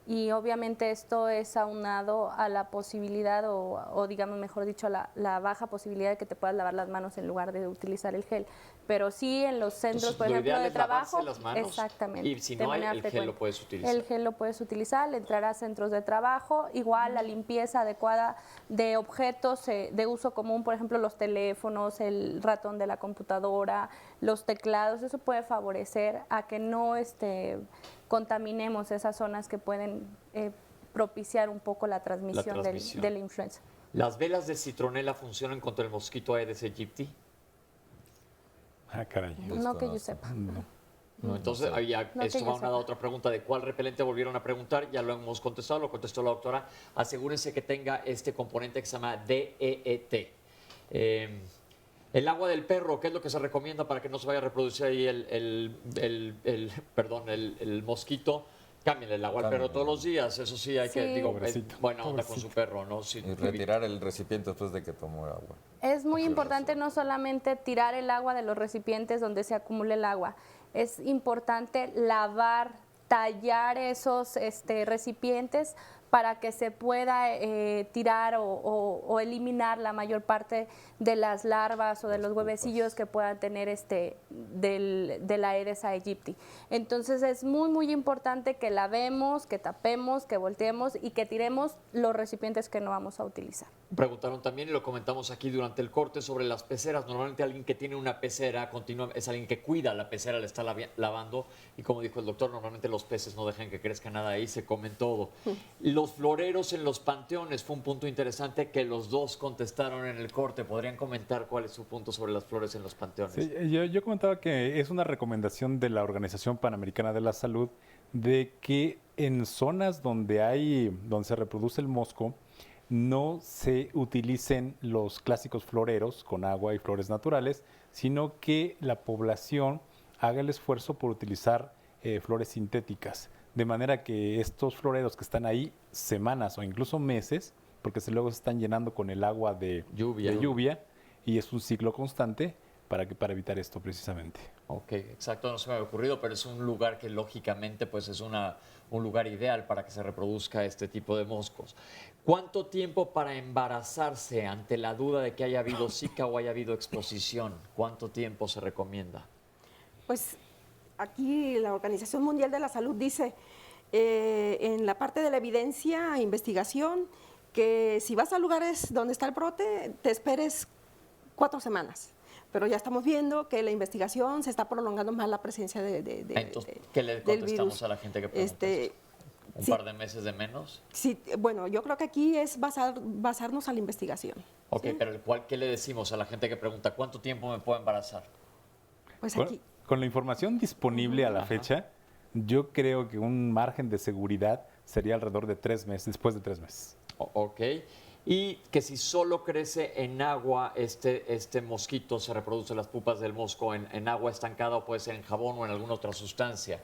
y obviamente esto es aunado a la posibilidad o digamos mejor dicho la baja posibilidad de que te puedas lavar las manos en lugar de utilizar el gel. Pero sí en los centros, por ejemplo, de trabajo, las manos, exactamente. Y si no hay, el gel lo puedes utilizar. El gel lo puedes utilizar, al entrar a centros de trabajo, igual la limpieza adecuada de objetos de uso común, por ejemplo, los teléfonos, el ratón de la computadora, los teclados, eso puede favorecer a que no contaminemos esas zonas que pueden propiciar un poco la transmisión. De la influenza. ¿Las velas de citronela funcionan contra el mosquito Aedes aegypti? Ah, caray. No que yo sepa. No, entonces, esto va a otra pregunta de cuál repelente volvieron a preguntar, ya lo hemos contestado, lo contestó la doctora. Asegúrense que tenga este componente que se llama DEET. El agua del perro, ¿qué es lo que se recomienda para que no se vaya a reproducir ahí el mosquito? Cámbienle el agua al perro todos los días, eso sí hay que, buena onda con su perro, ¿no? Sí, y retirar el recipiente después de que tomó agua. Es muy importante no solamente tirar el agua de los recipientes donde se acumule el agua, es importante lavar, tallar esos recipientes para que se pueda tirar o eliminar la mayor parte de las larvas o de los huevecillos que puedan tener de la Aedes aegypti. Entonces es muy, muy importante que lavemos, que tapemos, que volteemos y que tiremos los recipientes que no vamos a utilizar. Preguntaron también, y lo comentamos aquí durante el corte, sobre las peceras. Normalmente alguien que tiene una pecera es alguien que cuida la pecera, la está lavando, y como dijo el doctor, normalmente los peces no dejan que crezca nada ahí, se comen todo. Los floreros en los panteones, fue un punto interesante que los dos contestaron en el corte. ¿Podrían comentar cuál es su punto sobre las flores en los panteones? Sí, yo comentaba que es una recomendación de la Organización Panamericana de la Salud de que en zonas donde se reproduce el mosco no se utilicen los clásicos floreros con agua y flores naturales, sino que la población haga el esfuerzo por utilizar flores sintéticas, de manera que estos floreros que están ahí semanas o incluso meses, porque luego se están llenando con el agua de lluvia y es un ciclo constante para evitar esto precisamente. Ok, exacto, no se me había ocurrido, pero es un lugar que lógicamente pues es un lugar ideal para que se reproduzca este tipo de moscos. ¿Cuánto tiempo para embarazarse ante la duda de que haya habido Zika o haya habido exposición? ¿Cuánto tiempo se recomienda? Pues aquí la Organización Mundial de la Salud dice en la parte de la evidencia, investigación, que si vas a lugares donde está el brote, te esperes 4 semanas. Pero ya estamos viendo que la investigación se está prolongando más la presencia Entonces, ¿qué le contestamos a la gente que pregunta esto? ¿Un par de meses de menos? Sí, bueno, yo creo que aquí es basarnos a la investigación. Ok, ¿sí? pero ¿qué le decimos a la gente que pregunta cuánto tiempo me puedo embarazar? Pues aquí. Con la información disponible a la fecha, yo creo que un margen de seguridad sería alrededor de 3 meses, después de 3 meses. Ok. Y que si solo crece en agua, este mosquito se reproduce las pupas del mosco en agua estancada o puede ser en jabón o en alguna otra sustancia.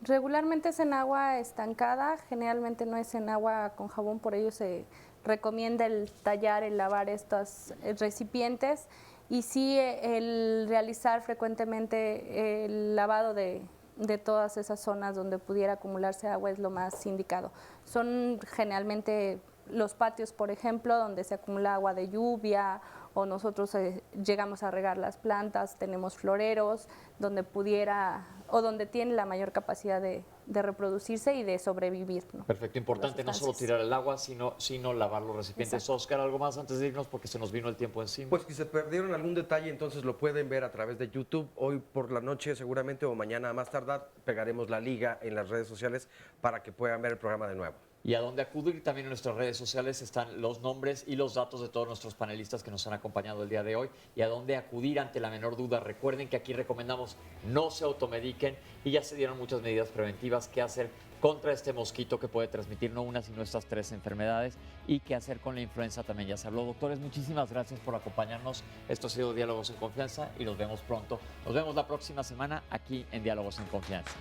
Regularmente es en agua estancada, generalmente no es en agua con jabón, por ello se recomienda el tallar, el lavar estos recipientes y sí el realizar frecuentemente el lavado de todas esas zonas donde pudiera acumularse agua es lo más indicado. Son generalmente los patios, por ejemplo, donde se acumula agua de lluvia o nosotros llegamos a regar las plantas, tenemos floreros donde pudiera o donde tiene la mayor capacidad de reproducirse y de sobrevivir, ¿no? Perfecto, importante no solo tirar el agua, sino lavar los recipientes. Exacto. Oscar, ¿algo más antes de irnos? Porque se nos vino el tiempo encima. Pues si se perdieron algún detalle, entonces lo pueden ver a través de YouTube. Hoy por la noche seguramente o mañana a más tardar pegaremos la liga en las redes sociales para que puedan ver el programa de nuevo. Y a dónde acudir también en nuestras redes sociales están los nombres y los datos de todos nuestros panelistas que nos han acompañado el día de hoy y a dónde acudir ante la menor duda. Recuerden que aquí recomendamos no se automediquen y ya se dieron muchas medidas preventivas que hacer contra este mosquito que puede transmitir no una sino estas 3 enfermedades y qué hacer con la influenza también ya se habló. Doctores, muchísimas gracias por acompañarnos. Esto ha sido Diálogos en Confianza y nos vemos pronto. Nos vemos la próxima semana aquí en Diálogos en Confianza.